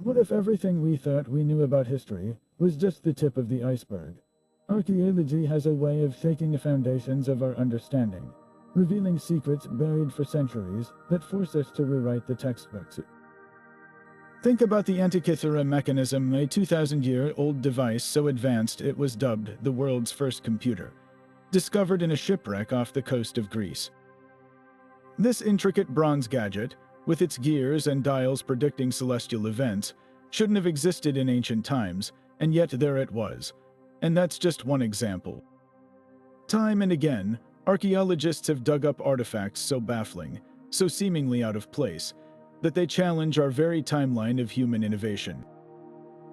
What if everything we thought we knew about history was just the tip of the iceberg? Archaeology has a way of shaking the foundations of our understanding, revealing secrets buried for centuries that force us to rewrite the textbooks. Think about the Antikythera mechanism, a 2,000-year-old device so advanced it was dubbed the world's first computer, discovered in a shipwreck off the coast of Greece. This intricate bronze gadget, with its gears and dials predicting celestial events, shouldn't have existed in ancient times, and yet there it was. And that's just one example. Time and again, archaeologists have dug up artifacts so baffling, so seemingly out of place, that they challenge our very timeline of human innovation.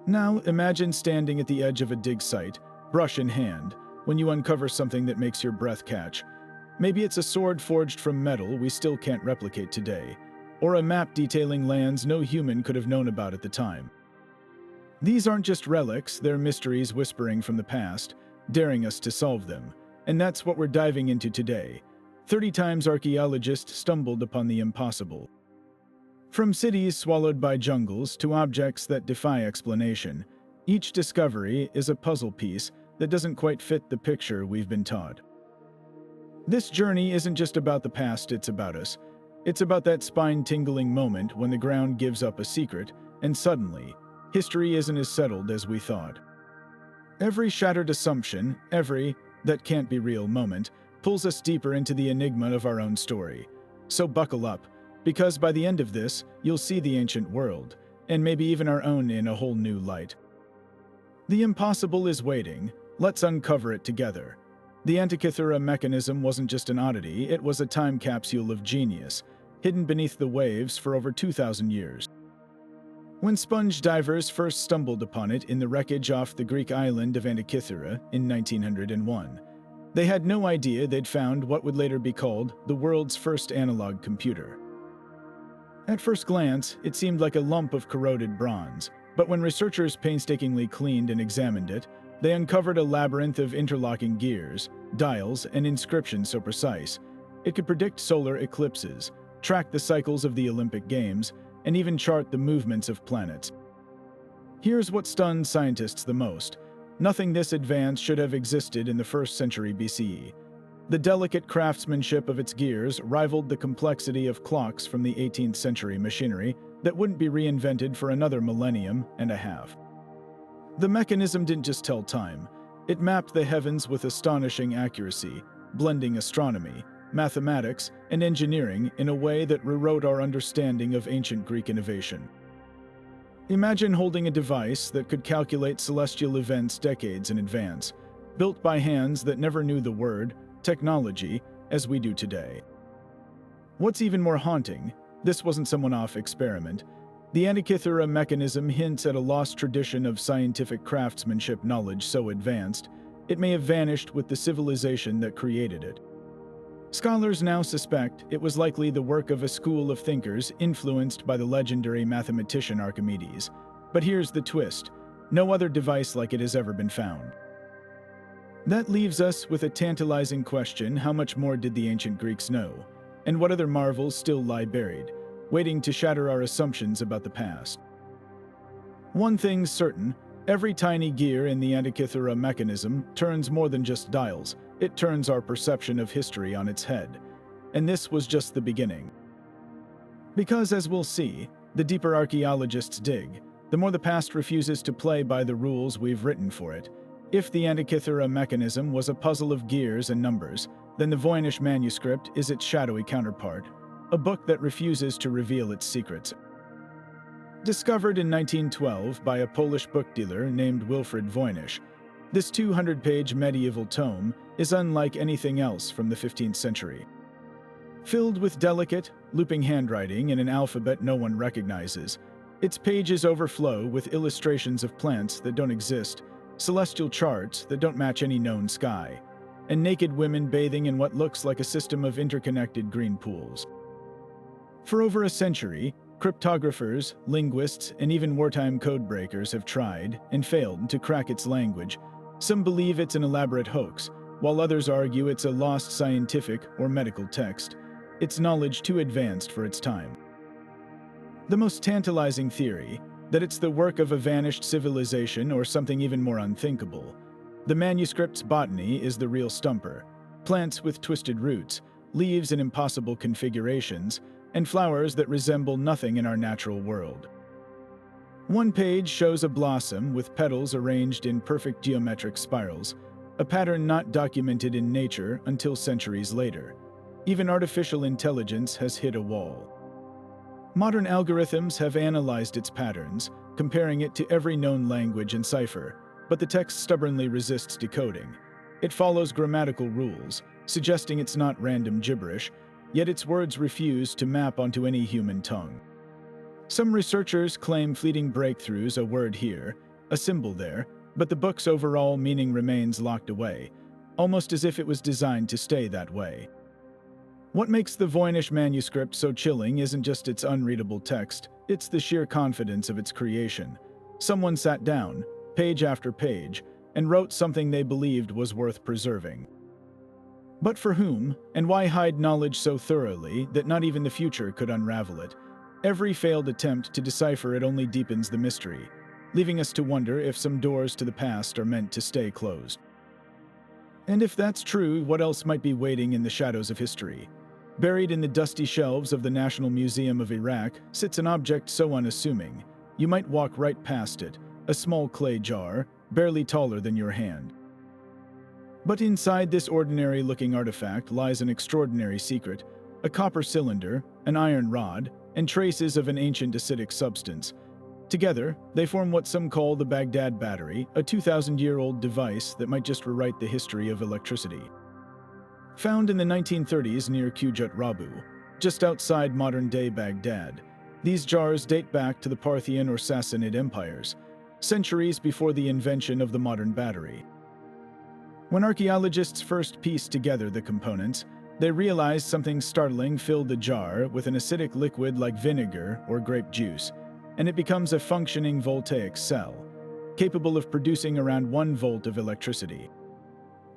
Now, imagine standing at the edge of a dig site, brush in hand, when you uncover something that makes your breath catch. Maybe it's a sword forged from metal we still can't replicate today, or a map detailing lands no human could have known about at the time. These aren't just relics, they're mysteries whispering from the past, daring us to solve them. And that's what we're diving into today. 30 times archaeologists stumbled upon the impossible. From cities swallowed by jungles to objects that defy explanation, each discovery is a puzzle piece that doesn't quite fit the picture we've been taught. This journey isn't just about the past, it's about us. It's about that spine-tingling moment when the ground gives up a secret, and suddenly, history isn't as settled as we thought. Every shattered assumption, every "that can't be real" moment, pulls us deeper into the enigma of our own story. So buckle up, because by the end of this, you'll see the ancient world, and maybe even our own in a whole new light. The impossible is waiting. Let's uncover it together. The Antikythera mechanism wasn't just an oddity, it was a time capsule of genius, hidden beneath the waves for over 2,000 years. When sponge divers first stumbled upon it in the wreckage off the Greek island of Antikythera in 1901, they had no idea they'd found what would later be called the world's first analog computer. At first glance, it seemed like a lump of corroded bronze, but when researchers painstakingly cleaned and examined it, they uncovered a labyrinth of interlocking gears, dials, and inscriptions so precise, it could predict solar eclipses, track the cycles of the Olympic Games, and even chart the movements of planets. Here's what stunned scientists the most. Nothing this advanced should have existed in the 1st century BCE. The delicate craftsmanship of its gears rivaled the complexity of clocks from the 18th century machinery that wouldn't be reinvented for another millennium and a half. The mechanism didn't just tell time, it mapped the heavens with astonishing accuracy, blending astronomy, mathematics, and engineering in a way that rewrote our understanding of ancient Greek innovation. Imagine holding a device that could calculate celestial events decades in advance, built by hands that never knew the word technology as we do today. What's even more haunting, this wasn't some one-off experiment. The Antikythera mechanism hints at a lost tradition of scientific craftsmanship knowledge so advanced, it may have vanished with the civilization that created it. Scholars now suspect it was likely the work of a school of thinkers influenced by the legendary mathematician Archimedes. But here's the twist: no other device like it has ever been found. That leaves us with a tantalizing question: how much more did the ancient Greeks know? And what other marvels still lie buried, waiting to shatter our assumptions about the past? One thing's certain, every tiny gear in the Antikythera mechanism turns more than just dials. It turns our perception of history on its head. And this was just the beginning. Because, as we'll see, the deeper archaeologists dig, the more the past refuses to play by the rules we've written for it. If the Antikythera mechanism was a puzzle of gears and numbers, then the Voynich Manuscript is its shadowy counterpart, a book that refuses to reveal its secrets. Discovered in 1912 by a Polish book dealer named Wilfrid Voynich, this 200-page medieval tome is unlike anything else from the 15th century. Filled with delicate, looping handwriting in an alphabet no one recognizes, its pages overflow with illustrations of plants that don't exist, celestial charts that don't match any known sky, and naked women bathing in what looks like a system of interconnected green pools. For over a century, cryptographers, linguists, and even wartime codebreakers have tried and failed to crack its language. Some believe it's an elaborate hoax, while others argue it's a lost scientific or medical text, its knowledge too advanced for its time. The most tantalizing theory, that it's the work of a vanished civilization or something even more unthinkable. The manuscript's botany is the real stumper. Plants with twisted roots, leaves in impossible configurations, and flowers that resemble nothing in our natural world. One page shows a blossom with petals arranged in perfect geometric spirals, a pattern not documented in nature until centuries later. Even artificial intelligence has hit a wall. Modern algorithms have analyzed its patterns, comparing it to every known language and cipher, but the text stubbornly resists decoding. It follows grammatical rules, suggesting it's not random gibberish, yet its words refuse to map onto any human tongue. Some researchers claim fleeting breakthroughs, a word here, a symbol there, but the book's overall meaning remains locked away, almost as if it was designed to stay that way. What makes the Voynich Manuscript so chilling isn't just its unreadable text, it's the sheer confidence of its creation. Someone sat down, page after page, and wrote something they believed was worth preserving. But for whom, and why hide knowledge so thoroughly that not even the future could unravel it? Every failed attempt to decipher it only deepens the mystery, leaving us to wonder if some doors to the past are meant to stay closed. And if that's true, what else might be waiting in the shadows of history? Buried in the dusty shelves of the National Museum of Iraq sits an object so unassuming, you might walk right past it, a small clay jar, barely taller than your hand. But inside this ordinary-looking artifact lies an extraordinary secret, a copper cylinder, an iron rod, and traces of an ancient acidic substance. Together, they form what some call the Baghdad Battery, a 2,000-year-old device that might just rewrite the history of electricity. Found in the 1930s near Qujat Rabu, just outside modern-day Baghdad, these jars date back to the Parthian or Sassanid empires, centuries before the invention of the modern battery. When archaeologists first pieced together the components, they realized something startling filled the jar with an acidic liquid like vinegar or grape juice, and it becomes a functioning voltaic cell, capable of producing around 1 volt of electricity.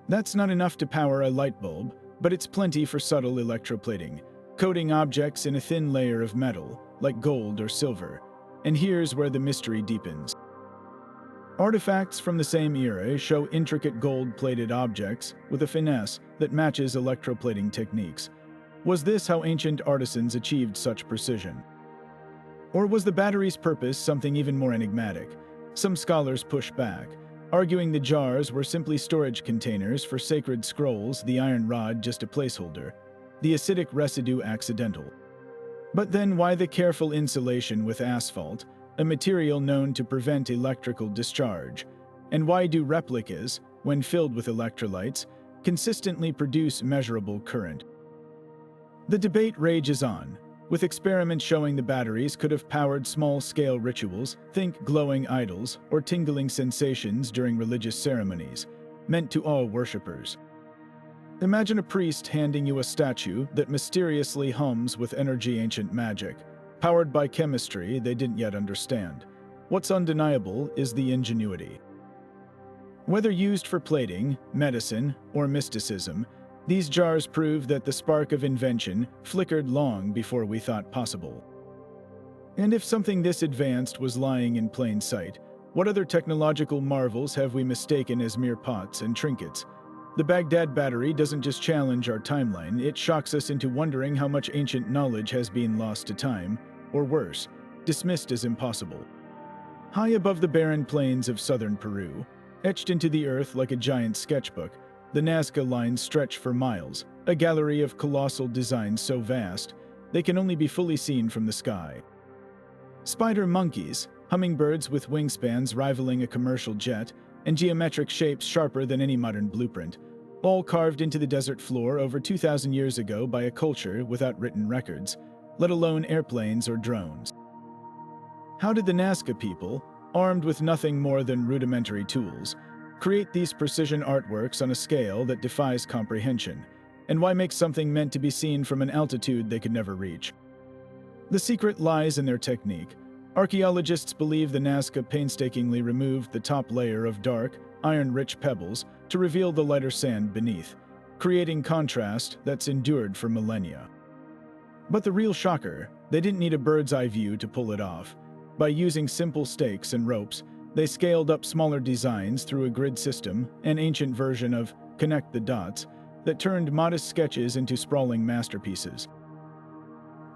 That's not enough to power a light bulb, but it's plenty for subtle electroplating, coating objects in a thin layer of metal, like gold or silver. And here's where the mystery deepens. Artifacts from the same era show intricate gold-plated objects with a finesse that matches electroplating techniques. Was this how ancient artisans achieved such precision? Or was the battery's purpose something even more enigmatic? Some scholars push back, arguing the jars were simply storage containers for sacred scrolls, the iron rod just a placeholder, the acidic residue accidental. But then why the careful insulation with asphalt, a material known to prevent electrical discharge? And why do replicas, when filled with electrolytes, consistently produce measurable current? The debate rages on, with experiments showing the batteries could have powered small-scale rituals, think glowing idols, or tingling sensations during religious ceremonies, meant to awe worshippers. Imagine a priest handing you a statue that mysteriously hums with energy ancient magic, powered by chemistry they didn't yet understand. What's undeniable is the ingenuity. Whether used for plating, medicine, or mysticism, these jars prove that the spark of invention flickered long before we thought possible. And if something this advanced was lying in plain sight, what other technological marvels have we mistaken as mere pots and trinkets? The Baghdad Battery doesn't just challenge our timeline, it shocks us into wondering how much ancient knowledge has been lost to time, or worse, dismissed as impossible. High above the barren plains of southern Peru, etched into the earth like a giant sketchbook, the Nazca Lines stretch for miles, a gallery of colossal designs so vast, they can only be fully seen from the sky. Spider monkeys, hummingbirds with wingspans rivaling a commercial jet, and geometric shapes sharper than any modern blueprint, all carved into the desert floor over 2,000 years ago by a culture without written records, let alone airplanes or drones. How did the Nazca people, armed with nothing more than rudimentary tools, create these precision artworks on a scale that defies comprehension? And why make something meant to be seen from an altitude they could never reach? The secret lies in their technique. Archaeologists believe the Nazca painstakingly removed the top layer of dark, iron-rich pebbles to reveal the lighter sand beneath, creating contrast that's endured for millennia. But the real shocker, they didn't need a bird's-eye view to pull it off. By using simple stakes and ropes, they scaled up smaller designs through a grid system, an ancient version of connect the dots, that turned modest sketches into sprawling masterpieces.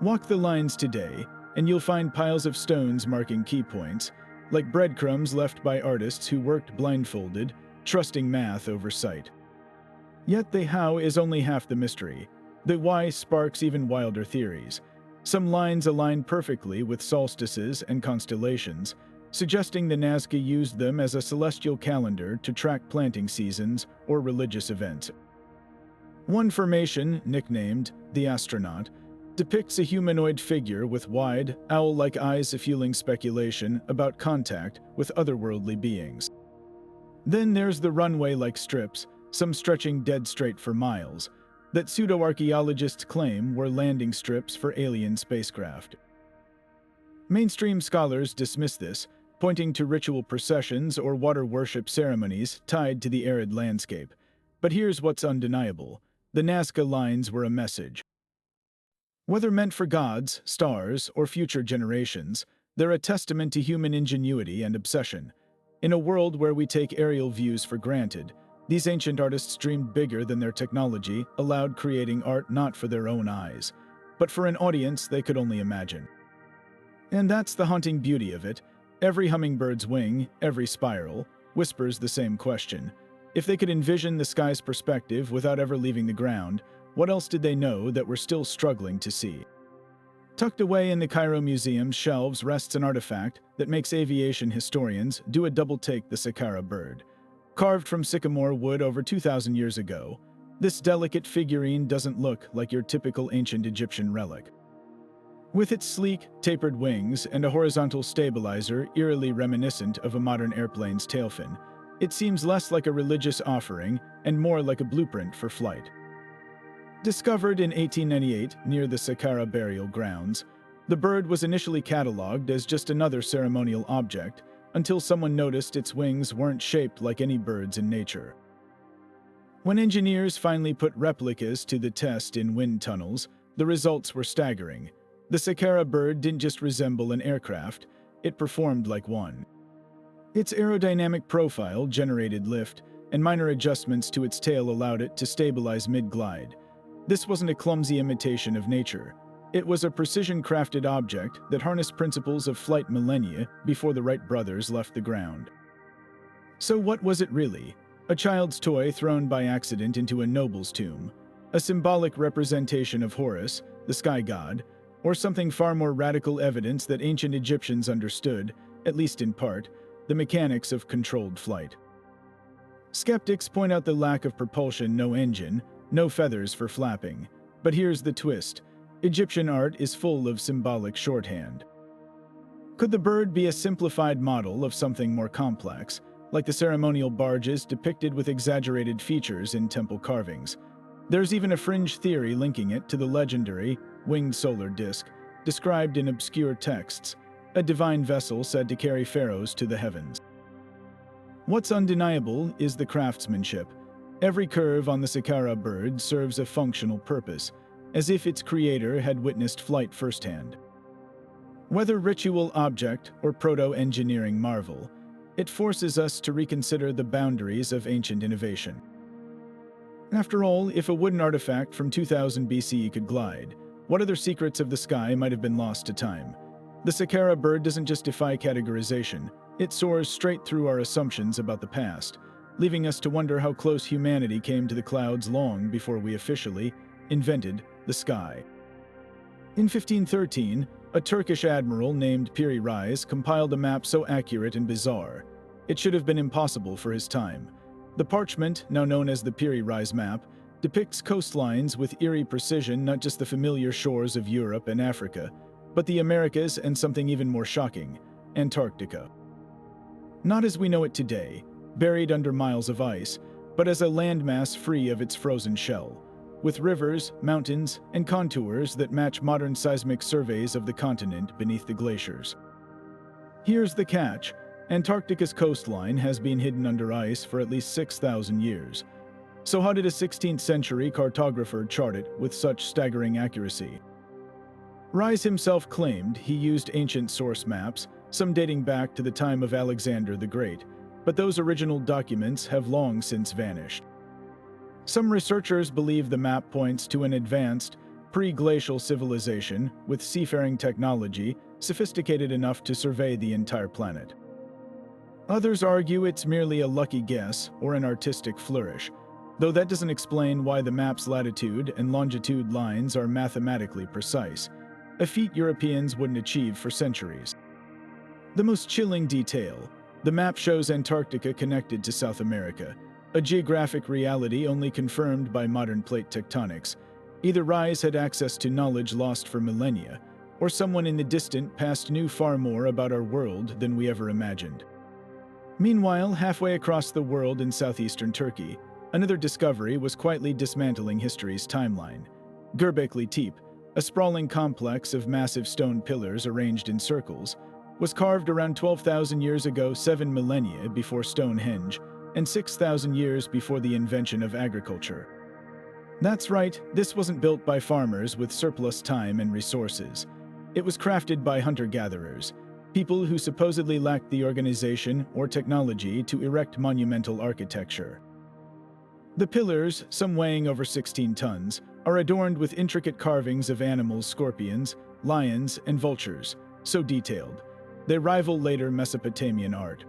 Walk the lines today, and you'll find piles of stones marking key points, like breadcrumbs left by artists who worked blindfolded, trusting math over sight. Yet the how is only half the mystery. The why sparks even wilder theories. Some lines align perfectly with solstices and constellations, suggesting the Nazca used them as a celestial calendar to track planting seasons or religious events. One formation, nicknamed the Astronaut, depicts a humanoid figure with wide, owl-like eyes, fueling speculation about contact with otherworldly beings. Then there's the runway-like strips, some stretching dead straight for miles, that pseudo-archaeologists claim were landing strips for alien spacecraft. Mainstream scholars dismiss this, pointing to ritual processions or water worship ceremonies tied to the arid landscape. But here's what's undeniable. The Nazca Lines were a message. Whether meant for gods, stars, or future generations, they're a testament to human ingenuity and obsession. In a world where we take aerial views for granted, these ancient artists dreamed bigger than their technology allowed, creating art not for their own eyes, but for an audience they could only imagine. And that's the haunting beauty of it. Every hummingbird's wing, every spiral, whispers the same question. If they could envision the sky's perspective without ever leaving the ground, what else did they know that we're still struggling to see? Tucked away in the Cairo Museum's shelves rests an artifact that makes aviation historians do a double-take: the Saqqara bird. Carved from sycamore wood over 2,000 years ago, this delicate figurine doesn't look like your typical ancient Egyptian relic. With its sleek, tapered wings and a horizontal stabilizer eerily reminiscent of a modern airplane's tailfin, it seems less like a religious offering and more like a blueprint for flight. Discovered in 1898 near the Saqqara burial grounds, the bird was initially catalogued as just another ceremonial object until someone noticed its wings weren't shaped like any birds in nature. When engineers finally put replicas to the test in wind tunnels, the results were staggering. The Saqqara bird didn't just resemble an aircraft, it performed like one. Its aerodynamic profile generated lift, and minor adjustments to its tail allowed it to stabilize mid-glide. This wasn't a clumsy imitation of nature. It was a precision-crafted object that harnessed principles of flight millennia before the Wright brothers left the ground. So what was it really? A child's toy thrown by accident into a noble's tomb? A symbolic representation of Horus, the sky god? Or something far more radical, evidence that ancient Egyptians understood, at least in part, the mechanics of controlled flight? Skeptics point out the lack of propulsion: no engine, no feathers for flapping. But here's the twist. Egyptian art is full of symbolic shorthand. Could the bird be a simplified model of something more complex, like the ceremonial barges depicted with exaggerated features in temple carvings? There's even a fringe theory linking it to the legendary winged solar disk, described in obscure texts, a divine vessel said to carry pharaohs to the heavens. What's undeniable is the craftsmanship. Every curve on the Saqqara bird serves a functional purpose, as if its creator had witnessed flight firsthand. Whether ritual object or proto-engineering marvel, it forces us to reconsider the boundaries of ancient innovation. After all, if a wooden artifact from 2000 BCE could glide, what other secrets of the sky might have been lost to time? The Saqqara bird doesn't just defy categorization, it soars straight through our assumptions about the past, leaving us to wonder how close humanity came to the clouds long before we officially invented the sky. In 1513, a Turkish admiral named Piri Reis compiled a map so accurate and bizarre, it should have been impossible for his time. The parchment, now known as the Piri Reis map, depicts coastlines with eerie precision, not just the familiar shores of Europe and Africa, but the Americas and something even more shocking, Antarctica. Not as we know it today, buried under miles of ice, but as a landmass free of its frozen shell, with rivers, mountains, and contours that match modern seismic surveys of the continent beneath the glaciers. Here's the catch: Antarctica's coastline has been hidden under ice for at least 6,000 years. So how did a 16th century cartographer chart it with such staggering accuracy? Reis himself claimed he used ancient source maps, some dating back to the time of Alexander the Great, but those original documents have long since vanished. Some researchers believe the map points to an advanced, pre-glacial civilization with seafaring technology sophisticated enough to survey the entire planet. Others argue it's merely a lucky guess or an artistic flourish, though that doesn't explain why the map's latitude and longitude lines are mathematically precise, a feat Europeans wouldn't achieve for centuries. The most chilling detail: the map shows Antarctica connected to South America, a geographic reality only confirmed by modern plate tectonics. Either Rise had access to knowledge lost for millennia, or someone in the distant past knew far more about our world than we ever imagined. Meanwhile, halfway across the world in southeastern Turkey, another discovery was quietly dismantling history's timeline. Göbekli Tepe, a sprawling complex of massive stone pillars arranged in circles, was carved around 12,000 years ago, 7 millennia before Stonehenge, and 6,000 years before the invention of agriculture. That's right, this wasn't built by farmers with surplus time and resources. It was crafted by hunter-gatherers, people who supposedly lacked the organization or technology to erect monumental architecture. The pillars, some weighing over 16 tons, are adorned with intricate carvings of animals, scorpions, lions, and vultures, so detailed. They rival later Mesopotamian art.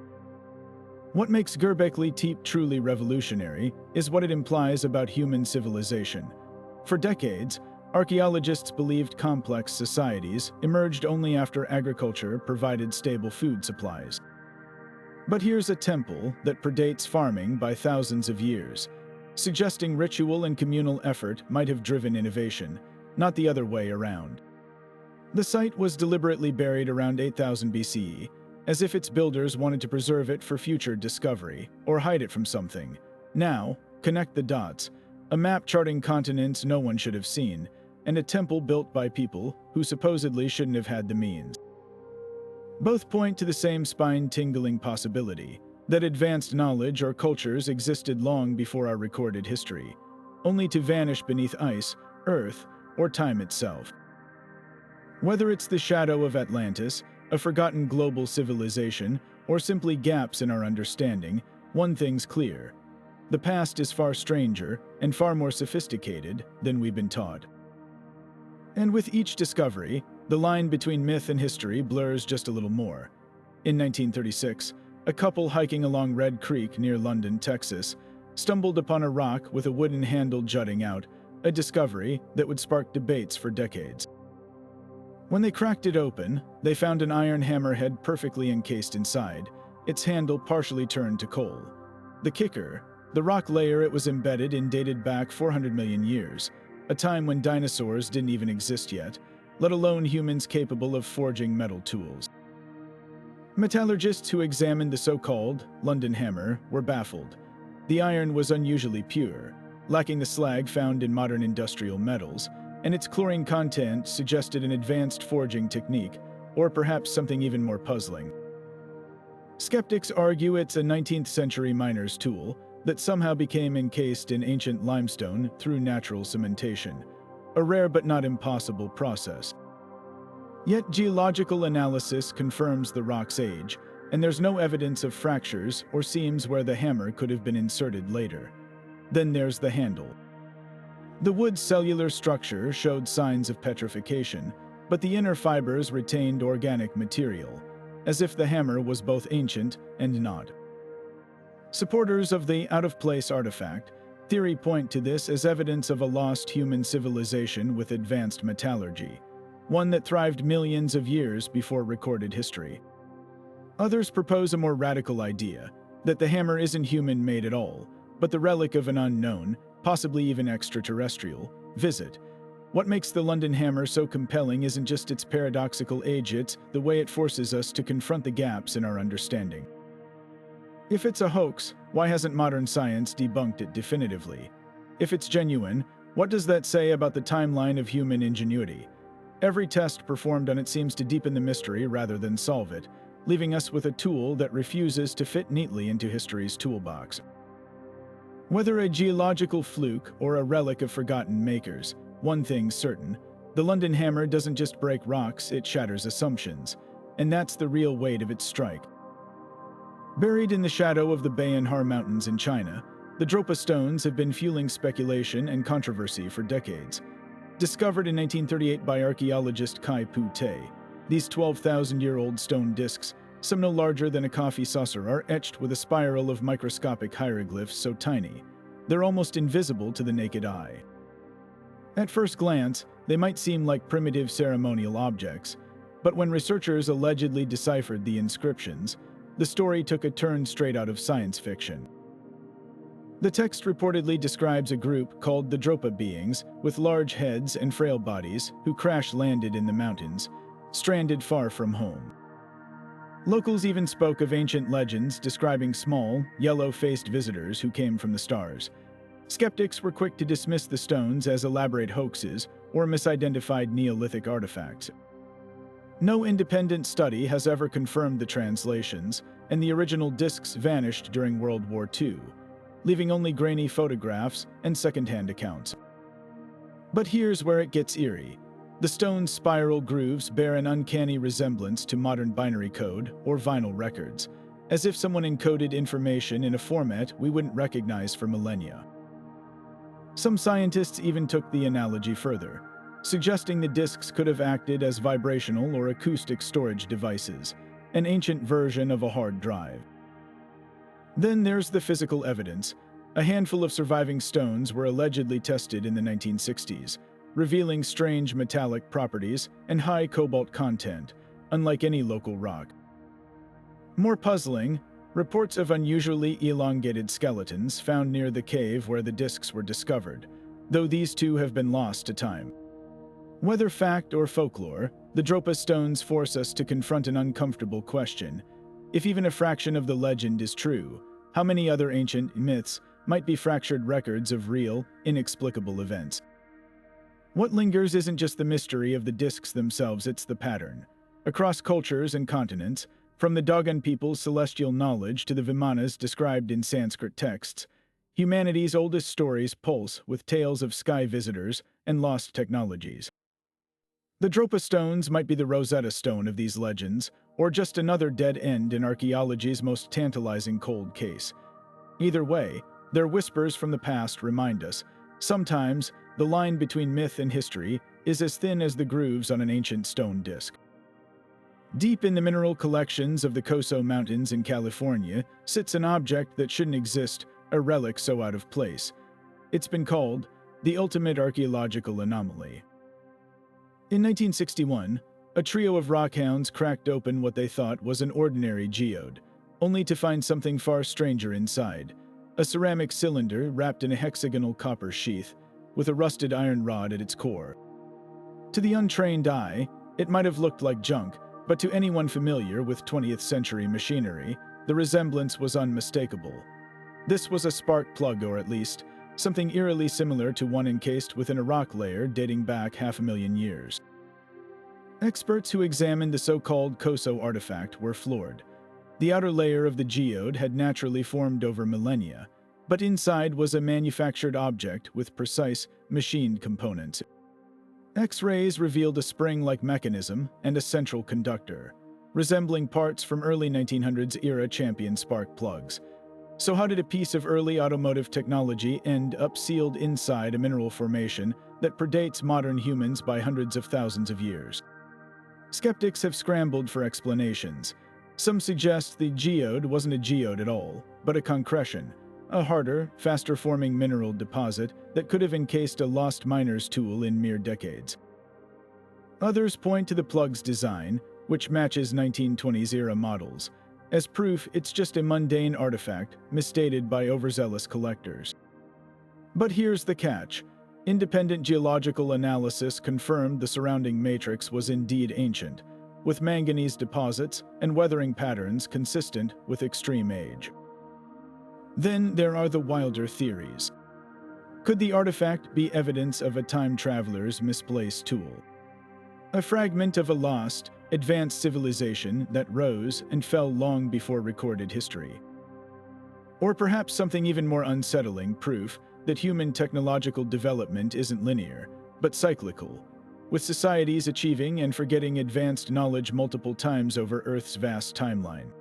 What makes Göbekli Tepe truly revolutionary is what it implies about human civilization. For decades, archaeologists believed complex societies emerged only after agriculture provided stable food supplies. But here's a temple that predates farming by thousands of years, suggesting ritual and communal effort might have driven innovation, not the other way around. The site was deliberately buried around 8000 BCE, as if its builders wanted to preserve it for future discovery, or hide it from something. Now, connect the dots: a map charting continents no one should have seen, and a temple built by people who supposedly shouldn't have had the means. Both point to the same spine-tingling possibility, that advanced knowledge or cultures existed long before our recorded history, only to vanish beneath ice, earth, or time itself. Whether it's the shadow of Atlantis, a forgotten global civilization, or simply gaps in our understanding, one thing's clear: the past is far stranger and far more sophisticated than we've been taught. And with each discovery, the line between myth and history blurs just a little more. In 1936, a couple hiking along Red Creek near London, Texas, stumbled upon a rock with a wooden handle jutting out, a discovery that would spark debates for decades. When they cracked it open, they found an iron hammerhead perfectly encased inside, its handle partially turned to coal. The kicker: the rock layer it was embedded in dated back 400 million years, a time when dinosaurs didn't even exist yet, let alone humans capable of forging metal tools. Metallurgists who examined the so-called London hammer were baffled. The iron was unusually pure, lacking the slag found in modern industrial metals, and its chlorine content suggested an advanced forging technique, or perhaps something even more puzzling. Skeptics argue it's a 19th century miner's tool that somehow became encased in ancient limestone through natural cementation, a rare but not impossible process. Yet geological analysis confirms the rock's age, and there's no evidence of fractures or seams where the hammer could have been inserted later. Then there's the handle. The wood's cellular structure showed signs of petrification, but the inner fibers retained organic material, as if the hammer was both ancient and not. Supporters of the out-of-place artifact theory point to this as evidence of a lost human civilization with advanced metallurgy, one that thrived millions of years before recorded history. Others propose a more radical idea, that the hammer isn't human-made at all, but the relic of an unknown, possibly even extraterrestrial, visit. What makes the London hammer so compelling isn't just its paradoxical age, it's the way it forces us to confront the gaps in our understanding. If it's a hoax, why hasn't modern science debunked it definitively? If it's genuine, what does that say about the timeline of human ingenuity? Every test performed on it seems to deepen the mystery rather than solve it, leaving us with a tool that refuses to fit neatly into history's toolbox. Whether a geological fluke or a relic of forgotten makers, one thing's certain: the London hammer doesn't just break rocks, it shatters assumptions. and that's the real weight of its strike. Buried in the shadow of the Bayan-Har Mountains in China, the Dropa Stones have been fueling speculation and controversy for decades. Discovered in 1938 by archaeologist Kai Pu-Te, these 12,000-year-old stone discs, some no larger than a coffee saucer, are etched with a spiral of microscopic hieroglyphs so tiny, they're almost invisible to the naked eye. At first glance, they might seem like primitive ceremonial objects, but when researchers allegedly deciphered the inscriptions, the story took a turn straight out of science fiction. The text reportedly describes a group called the Dropa beings with large heads and frail bodies who crash-landed in the mountains, stranded far from home. Locals even spoke of ancient legends describing small, yellow-faced visitors who came from the stars. Skeptics were quick to dismiss the stones as elaborate hoaxes or misidentified Neolithic artifacts. No independent study has ever confirmed the translations, and the original discs vanished during World War II, leaving only grainy photographs and second-hand accounts. But here's where it gets eerie. The stone's spiral grooves bear an uncanny resemblance to modern binary code or vinyl records, as if someone encoded information in a format we wouldn't recognize for millennia. Some scientists even took the analogy further, suggesting the discs could have acted as vibrational or acoustic storage devices, an ancient version of a hard drive. Then there's the physical evidence. A handful of surviving stones were allegedly tested in the 1960s, revealing strange metallic properties and high cobalt content, unlike any local rock. More puzzling, reports of unusually elongated skeletons found near the cave where the discs were discovered, though these two have been lost to time. Whether fact or folklore, the Dropa stones force us to confront an uncomfortable question. If even a fraction of the legend is true, how many other ancient myths might be fractured records of real, inexplicable events? What lingers isn't just the mystery of the discs themselves, it's the pattern. Across cultures and continents, from the Dogon people's celestial knowledge to the Vimanas described in Sanskrit texts, humanity's oldest stories pulse with tales of sky visitors and lost technologies. The Dropa stones might be the Rosetta Stone of these legends, or just another dead end in archaeology's most tantalizing cold case. Either way, their whispers from the past remind us, sometimes the line between myth and history is as thin as the grooves on an ancient stone disc. Deep in the mineral collections of the Coso Mountains in California sits an object that shouldn't exist, a relic so out of place. It's been called the ultimate archaeological anomaly. In 1961, a trio of rockhounds cracked open what they thought was an ordinary geode, only to find something far stranger inside, a ceramic cylinder wrapped in a hexagonal copper sheath, with a rusted iron rod at its core. To the untrained eye, it might have looked like junk, but to anyone familiar with 20th century machinery, the resemblance was unmistakable. This was a spark plug, or at least something eerily similar to one encased within a rock layer dating back 500,000 years. Experts who examined the so-called Coso artifact were floored. The outer layer of the geode had naturally formed over millennia, but inside was a manufactured object with precise, machined components. X-rays revealed a spring-like mechanism and a central conductor, resembling parts from early 1900s-era champion spark plugs. So how did a piece of early automotive technology end up sealed inside a mineral formation that predates modern humans by hundreds of thousands of years? Skeptics have scrambled for explanations. Some suggest the geode wasn't a geode at all, but a concretion, a harder, faster-forming mineral deposit that could have encased a lost miner's tool in mere decades. Others point to the plug's design, which matches 1920s-era models, as proof it's just a mundane artifact misstated by overzealous collectors. But here's the catch. Independent geological analysis confirmed the surrounding matrix was indeed ancient, with manganese deposits and weathering patterns consistent with extreme age. Then there are the wilder theories. Could the artifact be evidence of a time traveler's misplaced tool? A fragment of a lost, advanced civilization that rose and fell long before recorded history? Or perhaps something even more unsettling, proof that human technological development isn't linear, but cyclical, with societies achieving and forgetting advanced knowledge multiple times over Earth's vast timeline.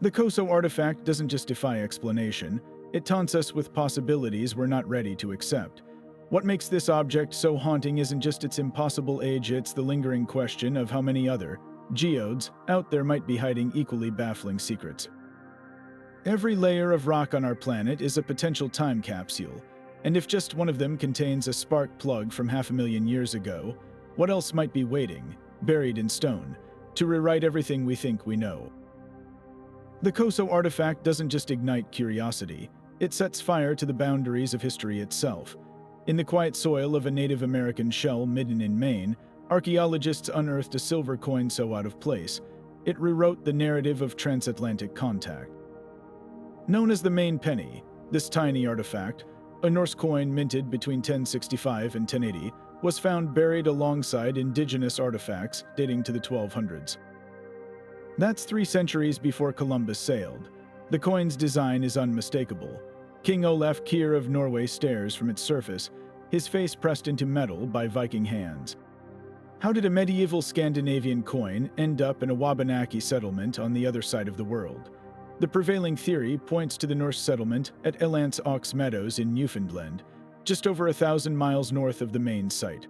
The Koso artifact doesn't just defy explanation, it taunts us with possibilities we're not ready to accept. What makes this object so haunting isn't just its impossible age, it's the lingering question of how many other geodes out there might be hiding equally baffling secrets. Every layer of rock on our planet is a potential time capsule, and if just one of them contains a spark plug from 500,000 years ago, what else might be waiting, buried in stone, to rewrite everything we think we know? The Koso artifact doesn't just ignite curiosity, it sets fire to the boundaries of history itself. In the quiet soil of a Native American shell midden in Maine, archaeologists unearthed a silver coin so out of place, it rewrote the narrative of transatlantic contact. Known as the Maine penny, this tiny artifact, a Norse coin minted between 1065 and 1080, was found buried alongside indigenous artifacts dating to the 1200s. That's 3 centuries before Columbus sailed. The coin's design is unmistakable. King Olaf Kir of Norway stares from its surface, his face pressed into metal by Viking hands. How did a medieval Scandinavian coin end up in a Wabanaki settlement on the other side of the world? The prevailing theory points to the Norse settlement at Elance Ox Meadows in Newfoundland, just over 1,000 miles north of the main site.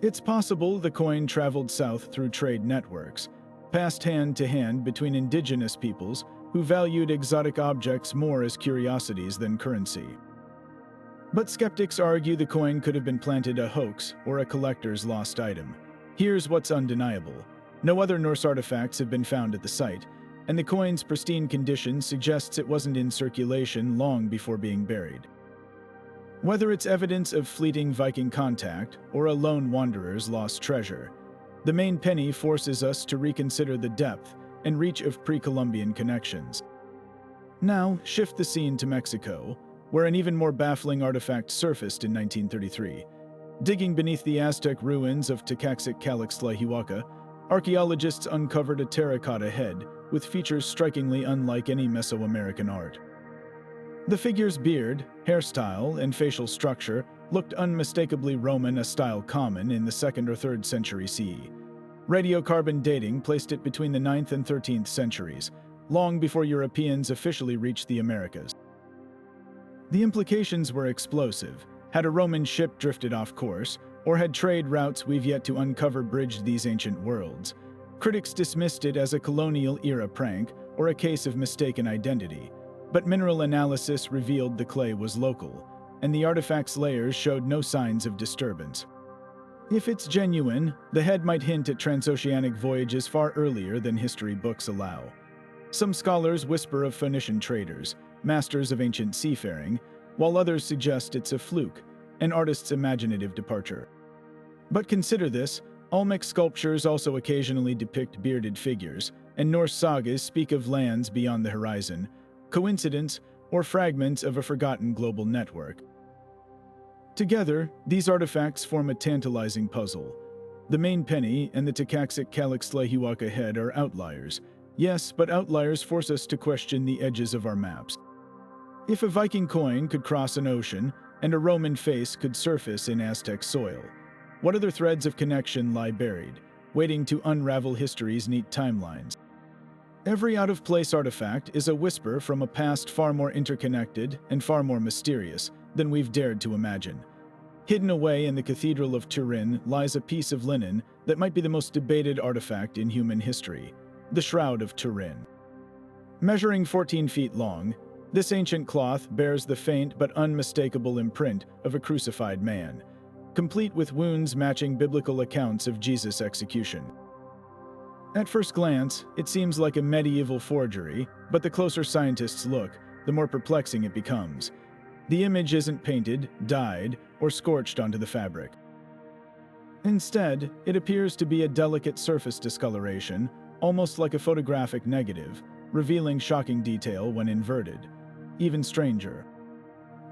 It's possible the coin traveled south through trade networks, passed hand to hand between indigenous peoples who valued exotic objects more as curiosities than currency. But skeptics argue the coin could have been planted a hoax or a collector's lost item. Here's what's undeniable. No other Norse artifacts have been found at the site, and the coin's pristine condition suggests it wasn't in circulation long before being buried. Whether it's evidence of fleeting Viking contact or a lone wanderer's lost treasure, the Maine penny forces us to reconsider the depth and reach of pre-Columbian connections. Now, shift the scene to Mexico, where an even more baffling artifact surfaced in 1933. Digging beneath the Aztec ruins of Tlaxcala, archaeologists uncovered a terracotta head with features strikingly unlike any Mesoamerican art. The figure's beard, hairstyle, and facial structure looked unmistakably Roman, a style common in the 2nd or 3rd century CE. Radiocarbon dating placed it between the 9th and 13th centuries, long before Europeans officially reached the Americas. The implications were explosive. Had a Roman ship drifted off course, or had trade routes we've yet to uncover bridged these ancient worlds? Critics dismissed it as a colonial-era prank or a case of mistaken identity, but mineral analysis revealed the clay was local, and the artifact's layers showed no signs of disturbance. If it's genuine, the head might hint at transoceanic voyages far earlier than history books allow. Some scholars whisper of Phoenician traders, masters of ancient seafaring, while others suggest it's a fluke, an artist's imaginative departure. But consider this, Olmec sculptures also occasionally depict bearded figures, and Norse sagas speak of lands beyond the horizon, coincidence or fragments of a forgotten global network. Together, these artifacts form a tantalizing puzzle. The Maine penny and the Tlaxcala head are outliers. Yes, but outliers force us to question the edges of our maps. If a Viking coin could cross an ocean, and a Roman face could surface in Aztec soil, what other threads of connection lie buried, waiting to unravel history's neat timelines? Every out-of-place artifact is a whisper from a past far more interconnected and far more mysterious than we've dared to imagine. Hidden away in the Cathedral of Turin lies a piece of linen that might be the most debated artifact in human history, the Shroud of Turin. Measuring 14 feet long, this ancient cloth bears the faint but unmistakable imprint of a crucified man, complete with wounds matching biblical accounts of Jesus' execution. At first glance, it seems like a medieval forgery, but the closer scientists look, the more perplexing it becomes. The image isn't painted, dyed, or scorched onto the fabric. Instead, it appears to be a delicate surface discoloration, almost like a photographic negative, revealing shocking detail when inverted. Even stranger,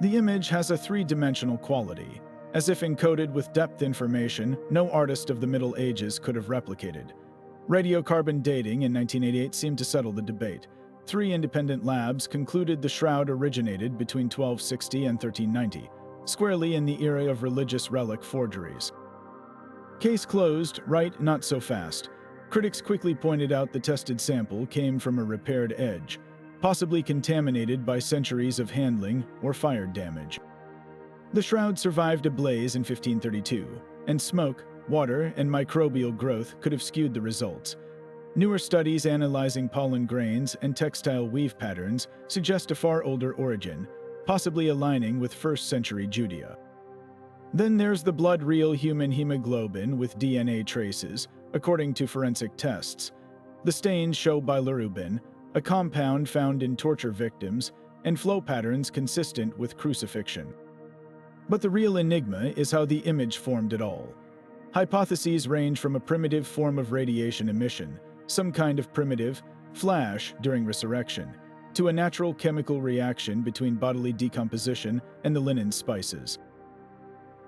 the image has a three-dimensional quality, as if encoded with depth information no artist of the Middle Ages could have replicated. Radiocarbon dating in 1988 seemed to settle the debate. 3 independent labs concluded the shroud originated between 1260 and 1390, squarely in the era of religious relic forgeries. Case closed, right? Not so fast. Critics quickly pointed out the tested sample came from a repaired edge, possibly contaminated by centuries of handling or fire damage. The shroud survived a blaze in 1532, and smoke, water, and microbial growth could have skewed the results. Newer studies analyzing pollen grains and textile weave patterns suggest a far older origin, possibly aligning with 1st century Judea. Then there's the blood-real human hemoglobin with DNA traces, according to forensic tests. The stains show bilirubin, a compound found in torture victims, and flow patterns consistent with crucifixion. But the real enigma is how the image formed at all. Hypotheses range from a primitive form of radiation emission, some kind of primitive flash during resurrection, to a natural chemical reaction between bodily decomposition and the linen spices.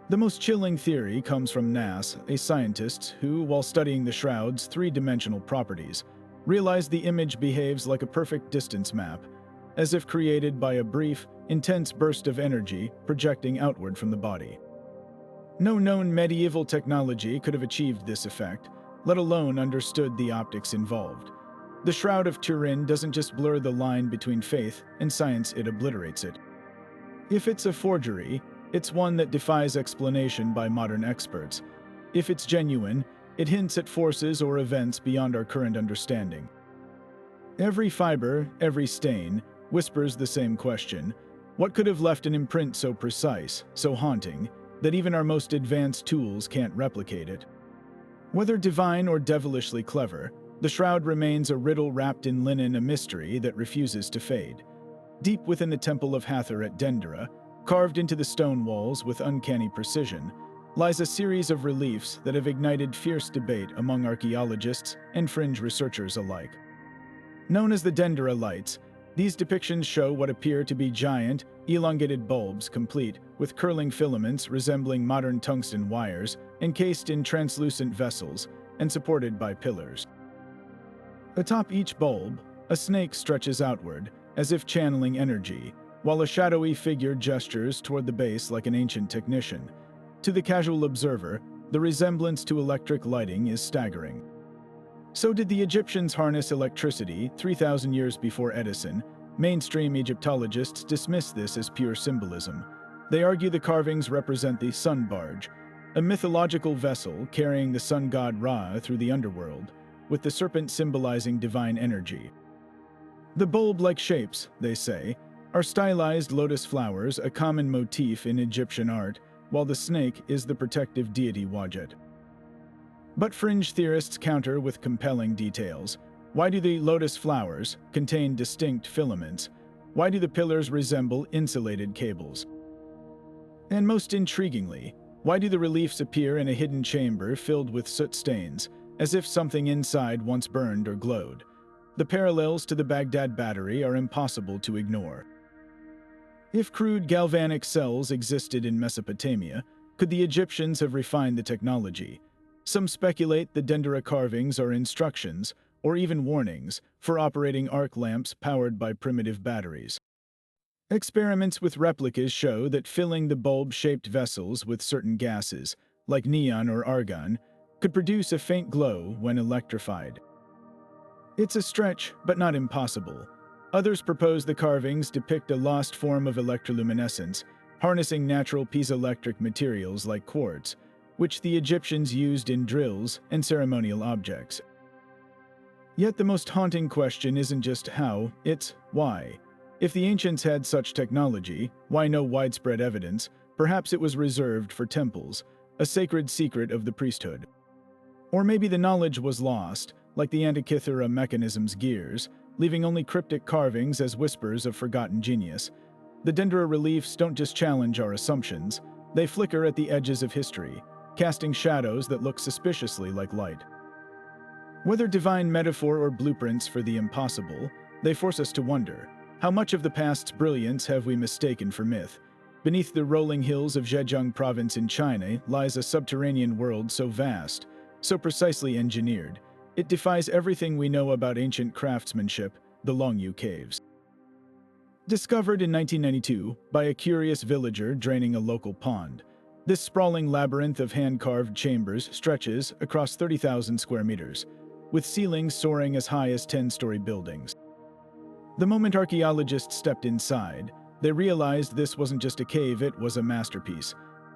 The most chilling theory comes from Nass, a scientist who, while studying the shroud's three-dimensional properties, realized the image behaves like a perfect distance map, as if created by a brief, intense burst of energy projecting outward from the body. No known medieval technology could have achieved this effect, let alone understood the optics involved. The Shroud of Turin doesn't just blur the line between faith and science, it obliterates it. If it's a forgery, it's one that defies explanation by modern experts. If it's genuine, it hints at forces or events beyond our current understanding. Every fiber, every stain, whispers the same question: what could have left an imprint so precise, so haunting, that even our most advanced tools can't replicate it? Whether divine or devilishly clever, the shroud remains a riddle wrapped in linen, a mystery that refuses to fade. Deep within the Temple of Hathor at Dendera, carved into the stone walls with uncanny precision, lies a series of reliefs that have ignited fierce debate among archaeologists and fringe researchers alike. Known as the Dendera lights, these depictions show what appear to be giant, elongated bulbs complete with curling filaments resembling modern tungsten wires, encased in translucent vessels and supported by pillars. Atop each bulb, a snake stretches outward, as if channeling energy, while a shadowy figure gestures toward the base like an ancient technician. To the casual observer, the resemblance to electric lighting is staggering. So did the Egyptians harness electricity 3,000 years before Edison? Mainstream Egyptologists dismiss this as pure symbolism. They argue the carvings represent the sun barge, a mythological vessel carrying the sun god Ra through the underworld, with the serpent symbolizing divine energy. The bulb-like shapes, they say, are stylized lotus flowers, a common motif in Egyptian art, while the snake is the protective deity Wadjet. But fringe theorists counter with compelling details. Why do the lotus flowers contain distinct filaments? Why do the pillars resemble insulated cables? And most intriguingly, why do the reliefs appear in a hidden chamber filled with soot stains, as if something inside once burned or glowed? The parallels to the Baghdad battery are impossible to ignore. If crude galvanic cells existed in Mesopotamia, could the Egyptians have refined the technology? Some speculate the Dendera carvings are instructions, or even warnings, for operating arc lamps powered by primitive batteries. Experiments with replicas show that filling the bulb-shaped vessels with certain gases, like neon or argon, could produce a faint glow when electrified. It's a stretch, but not impossible. Others propose the carvings depict a lost form of electroluminescence, harnessing natural piezoelectric materials like quartz, which the Egyptians used in drills and ceremonial objects. Yet the most haunting question isn't just how, it's why. If the ancients had such technology, why no widespread evidence? Perhaps it was reserved for temples, a sacred secret of the priesthood. Or maybe the knowledge was lost, like the Antikythera mechanism's gears, leaving only cryptic carvings as whispers of forgotten genius. The Dendera reliefs don't just challenge our assumptions, they flicker at the edges of history, casting shadows that look suspiciously like light. Whether divine metaphor or blueprints for the impossible, they force us to wonder, how much of the past's brilliance have we mistaken for myth? Beneath the rolling hills of Zhejiang province in China lies a subterranean world so vast, so precisely engineered, it defies everything we know about ancient craftsmanship, the Longyu Caves. Discovered in 1992 by a curious villager draining a local pond, This sprawling labyrinth of hand-carved chambers stretches across 30,000 square meters, with ceilings soaring as high as 10-story buildings. The moment archaeologists stepped inside, they realized this wasn't just a cave, it was a masterpiece.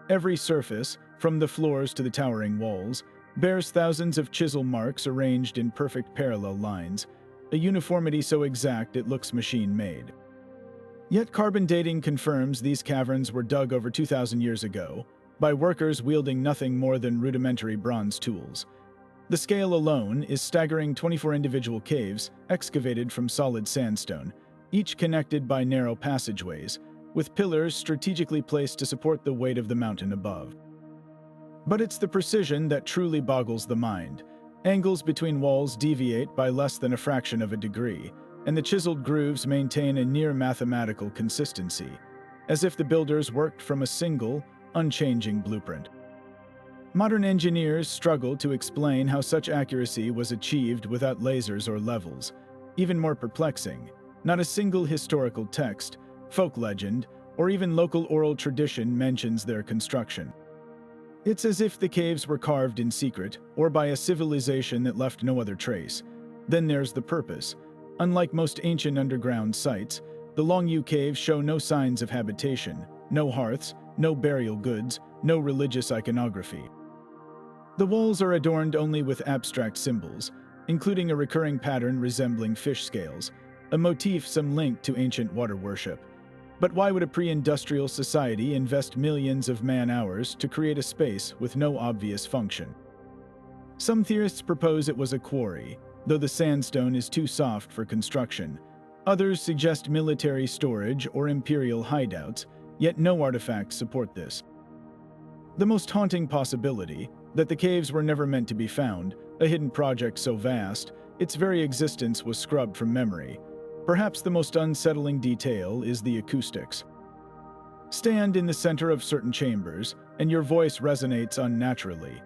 Every surface, from the floors to the towering walls, bears thousands of chisel marks arranged in perfect parallel lines, a uniformity so exact it looks machine-made. Yet carbon dating confirms these caverns were dug over 2,000 years ago, by workers wielding nothing more than rudimentary bronze tools. The scale alone is staggering: 24 individual caves excavated from solid sandstone, each connected by narrow passageways, with pillars strategically placed to support the weight of the mountain above. But it's the precision that truly boggles the mind. Angles between walls deviate by less than a fraction of a degree, and the chiseled grooves maintain a near mathematical consistency, as if the builders worked from a single, unchanging blueprint. Modern engineers struggle to explain how such accuracy was achieved without lasers or levels. Even more perplexing, not a single historical text, folk legend, or even local oral tradition mentions their construction. It's as if the caves were carved in secret, or by a civilization that left no other trace. Then there's the purpose. Unlike most ancient underground sites, the Longyou caves show no signs of habitation, no hearths, no burial goods, no religious iconography. The walls are adorned only with abstract symbols, including a recurring pattern resembling fish scales, a motif some link to ancient water worship. But why would a pre-industrial society invest millions of man-hours to create a space with no obvious function? Some theorists propose it was a quarry, though the sandstone is too soft for construction. Others suggest military storage or imperial hideouts, yet no artifacts support this. The most haunting possibility, that the caves were never meant to be found, a hidden project so vast, its very existence was scrubbed from memory. Perhaps the most unsettling detail is the acoustics. Stand in the center of certain chambers, and your voice resonates unnaturally,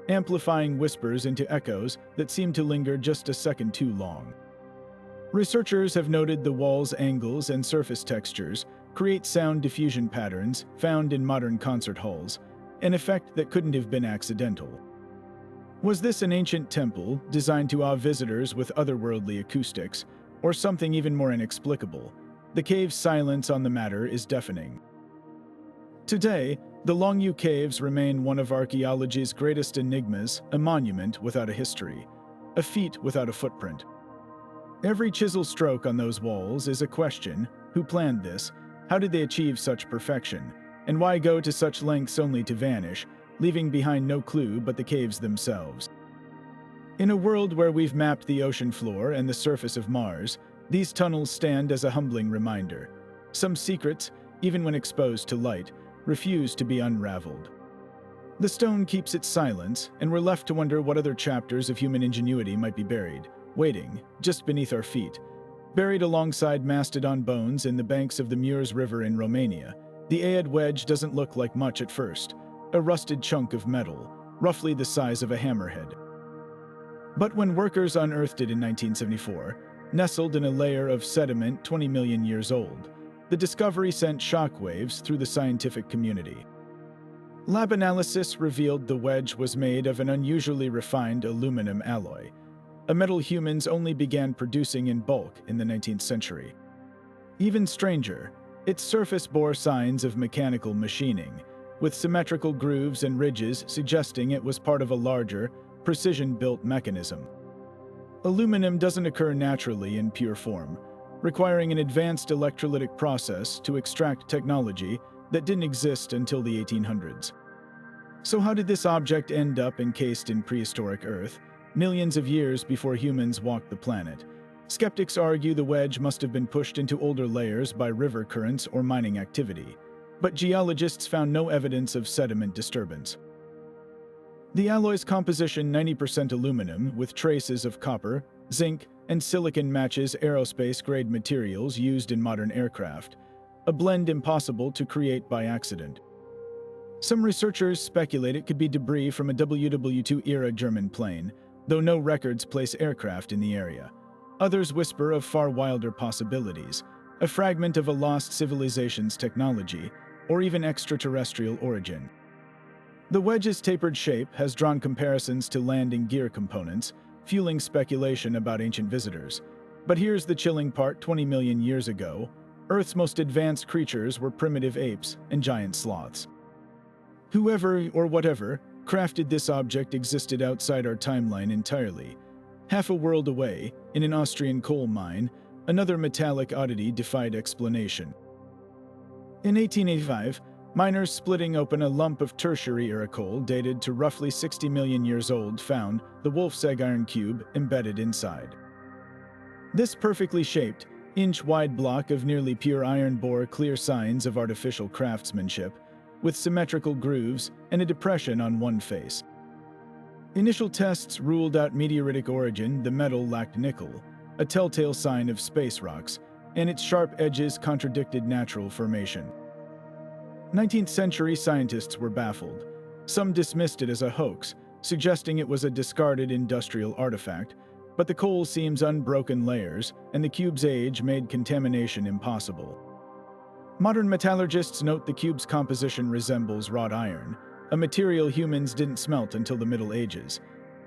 amplifying whispers into echoes that seem to linger just a second too long. Researchers have noted the walls' angles and surface textures create sound diffusion patterns found in modern concert halls, an effect that couldn't have been accidental. Was this an ancient temple designed to awe visitors with otherworldly acoustics, or something even more inexplicable? The cave's silence on the matter is deafening. Today, the Longyou caves remain one of archaeology's greatest enigmas, a monument without a history, a feat without a footprint. Every chisel stroke on those walls is a question: who planned this? How did they achieve such perfection? And why go to such lengths only to vanish, leaving behind no clue but the caves themselves? In a world where we've mapped the ocean floor and the surface of Mars, these tunnels stand as a humbling reminder. Some secrets, even when exposed to light, refuse to be unraveled. The stone keeps its silence, and we're left to wonder what other chapters of human ingenuity might be buried, waiting, just beneath our feet. Buried alongside mastodon bones in the banks of the Mures River in Romania, the Aed wedge doesn't look like much at first, a rusted chunk of metal, roughly the size of a hammerhead. But when workers unearthed it in 1974, nestled in a layer of sediment 20 million years old, the discovery sent shockwaves through the scientific community. Lab analysis revealed the wedge was made of an unusually refined aluminum alloy, a metal humans only began producing in bulk in the 19th century. Even stranger, its surface bore signs of mechanical machining, with symmetrical grooves and ridges suggesting it was part of a larger, precision-built mechanism. Aluminum doesn't occur naturally in pure form, requiring an advanced electrolytic process to extract technology that didn't exist until the 1800s. So how did this object end up encased in prehistoric Earth, millions of years before humans walked the planet? Skeptics argue the wedge must have been pushed into older layers by river currents or mining activity, but geologists found no evidence of sediment disturbance. The alloy's composition, 90% aluminum with traces of copper, zinc, and silicon, matches aerospace-grade materials used in modern aircraft, a blend impossible to create by accident. Some researchers speculate it could be debris from a WW2-era German plane, though no records place aircraft in the area. Others whisper of far wilder possibilities, a fragment of a lost civilization's technology, or even extraterrestrial origin. The wedge's tapered shape has drawn comparisons to landing gear components, fueling speculation about ancient visitors. But here's the chilling part: 20 million years ago, Earth's most advanced creatures were primitive apes and giant sloths. Whoever or whatever crafted this object existed outside our timeline entirely. Half a world away, in an Austrian coal mine, another metallic oddity defied explanation. In 1885, miners splitting open a lump of tertiary-era coal dated to roughly 60 million years old found the Wolf's Egg iron cube embedded inside. This perfectly shaped, inch-wide block of nearly pure iron bore clear signs of artificial craftsmanship, with symmetrical grooves and a depression on one face. Initial tests ruled out meteoritic origin. The metal lacked nickel, a telltale sign of space rocks, and its sharp edges contradicted natural formation. 19th century scientists were baffled. Some dismissed it as a hoax, suggesting it was a discarded industrial artifact, but the coal seems unbroken layers, and the cube's age made contamination impossible. Modern metallurgists note the cube's composition resembles wrought iron, a material humans didn't smelt until the Middle Ages.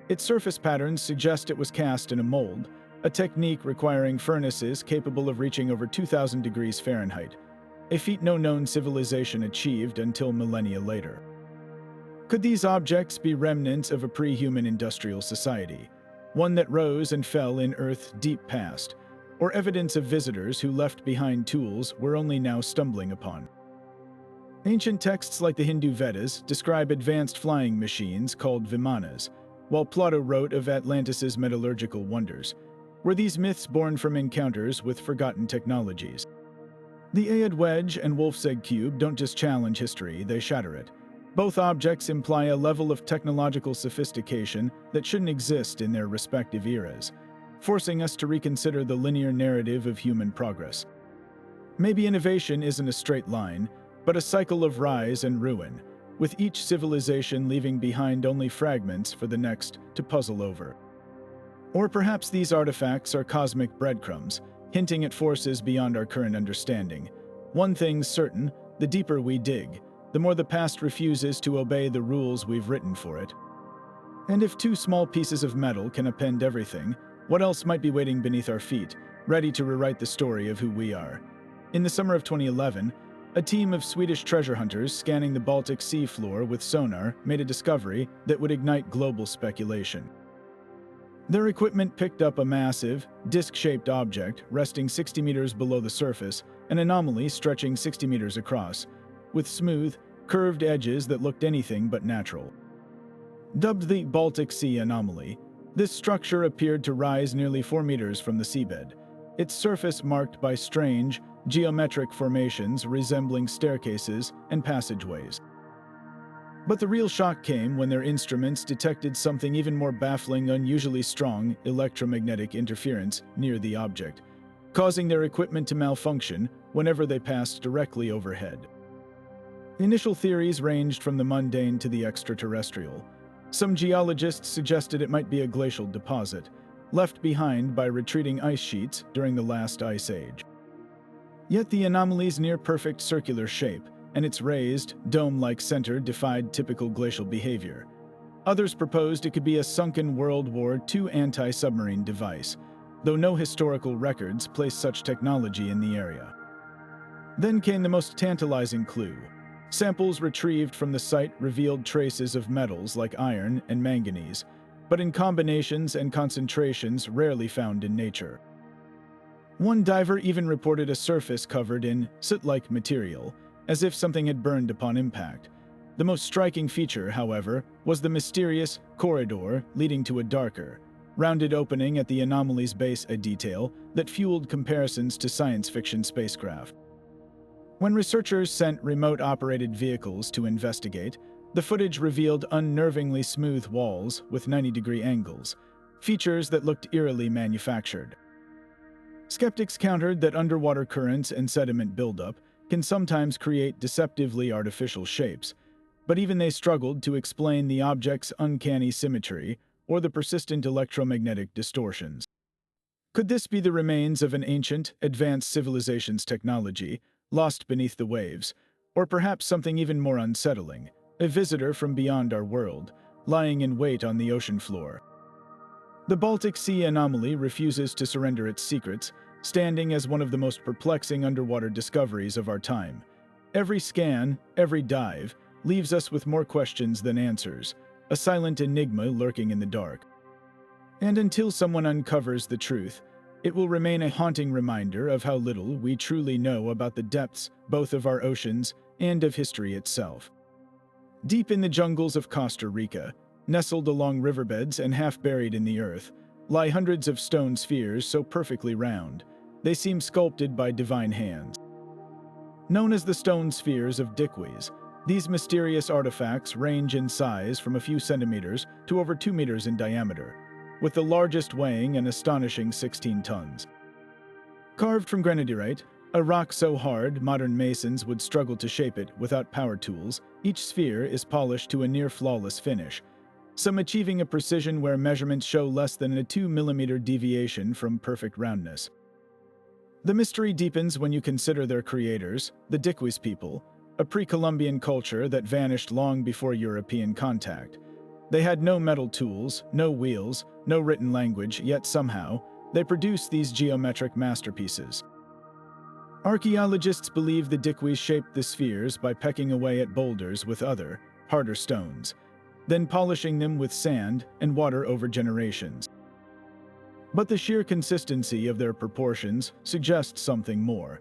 Its surface patterns suggest it was cast in a mold, a technique requiring furnaces capable of reaching over 2,000 degrees Fahrenheit, a feat no known civilization achieved until millennia later. Could these objects be remnants of a pre-human industrial society, one that rose and fell in Earth's deep past, or evidence of visitors who left behind tools we're only now stumbling upon? Ancient texts like the Hindu Vedas describe advanced flying machines called vimanas, while Plato wrote of Atlantis's metallurgical wonders. Were these myths born from encounters with forgotten technologies? The Aeod wedge and Wolf's Egg cube don't just challenge history, they shatter it. Both objects imply a level of technological sophistication that shouldn't exist in their respective eras, forcing us to reconsider the linear narrative of human progress. Maybe innovation isn't a straight line, but a cycle of rise and ruin, with each civilization leaving behind only fragments for the next to puzzle over. Or perhaps these artifacts are cosmic breadcrumbs, hinting at forces beyond our current understanding. One thing's certain: the deeper we dig, the more the past refuses to obey the rules we've written for it. And if two small pieces of metal can append everything, what else might be waiting beneath our feet, ready to rewrite the story of who we are? In the summer of 2011, a team of Swedish treasure hunters scanning the Baltic Sea floor with sonar made a discovery that would ignite global speculation. Their equipment picked up a massive, disc-shaped object resting 60 meters below the surface, an anomaly stretching 60 meters across, with smooth, curved edges that looked anything but natural. Dubbed the Baltic Sea Anomaly, this structure appeared to rise nearly 4 meters from the seabed, its surface marked by strange, geometric formations resembling staircases and passageways. But the real shock came when their instruments detected something even more baffling: unusually strong electromagnetic interference near the object, causing their equipment to malfunction whenever they passed directly overhead. Initial theories ranged from the mundane to the extraterrestrial. Some geologists suggested it might be a glacial deposit, left behind by retreating ice sheets during the last ice age. Yet the anomaly's near-perfect circular shape and its raised, dome-like center defied typical glacial behavior. Others proposed it could be a sunken World War II anti-submarine device, though no historical records place such technology in the area. Then came the most tantalizing clue. Samples retrieved from the site revealed traces of metals like iron and manganese, but in combinations and concentrations rarely found in nature. One diver even reported a surface covered in soot-like material, as if something had burned upon impact. The most striking feature, however, was the mysterious corridor leading to a darker, rounded opening at the anomaly's base, a detail that fueled comparisons to science fiction spacecraft. When researchers sent remote-operated vehicles to investigate, the footage revealed unnervingly smooth walls with 90-degree angles, features that looked eerily manufactured. Skeptics countered that underwater currents and sediment buildup can sometimes create deceptively artificial shapes, but even they struggled to explain the object's uncanny symmetry or the persistent electromagnetic distortions. Could this be the remains of an ancient, advanced civilization's technology, lost beneath the waves, or perhaps something even more unsettling, a visitor from beyond our world, lying in wait on the ocean floor. The Baltic Sea Anomaly refuses to surrender its secrets, standing as one of the most perplexing underwater discoveries of our time. Every scan, every dive, leaves us with more questions than answers, a silent enigma lurking in the dark. And until someone uncovers the truth, it will remain a haunting reminder of how little we truly know about the depths both of our oceans and of history itself. Deep in the jungles of Costa Rica, nestled along riverbeds and half buried in the earth, lie hundreds of stone spheres so perfectly round, they seem sculpted by divine hands. Known as the stone spheres of Dickwys, these mysterious artifacts range in size from a few centimeters to over 2 meters in diameter, with the largest weighing an astonishing 16 tons. Carved from granodiorite, a rock so hard modern masons would struggle to shape it without power tools, each sphere is polished to a near-flawless finish, some achieving a precision where measurements show less than a 2 mm deviation from perfect roundness. The mystery deepens when you consider their creators, the Dickwys people, a pre-Columbian culture that vanished long before European contact. They had no metal tools, no wheels, no written language, yet somehow, they produced these geometric masterpieces. Archaeologists believe the Dickwys shaped the spheres by pecking away at boulders with other, harder stones, then polishing them with sand and water over generations. But the sheer consistency of their proportions suggests something more,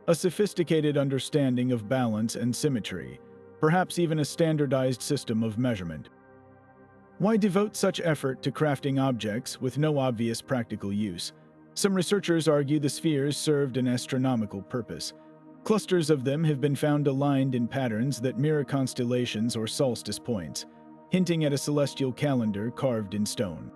a sophisticated understanding of balance and symmetry, perhaps even a standardized system of measurement. Why devote such effort to crafting objects with no obvious practical use? Some researchers argue the spheres served an astronomical purpose. Clusters of them have been found aligned in patterns that mirror constellations or solstice points, hinting at a celestial calendar carved in stone.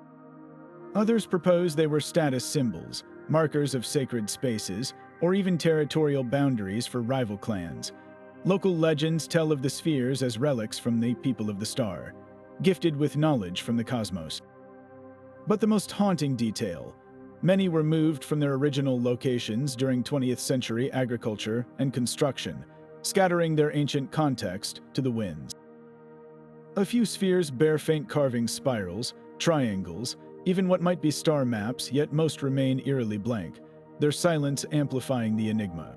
Others propose they were status symbols, markers of sacred spaces, or even territorial boundaries for rival clans. Local legends tell of the spheres as relics from the people of the star, gifted with knowledge from the cosmos. But the most haunting detail: many were moved from their original locations during 20th century agriculture and construction, scattering their ancient context to the winds. A few spheres bear faint carving spirals, triangles, even what might be star maps, yet most remain eerily blank, their silence amplifying the enigma.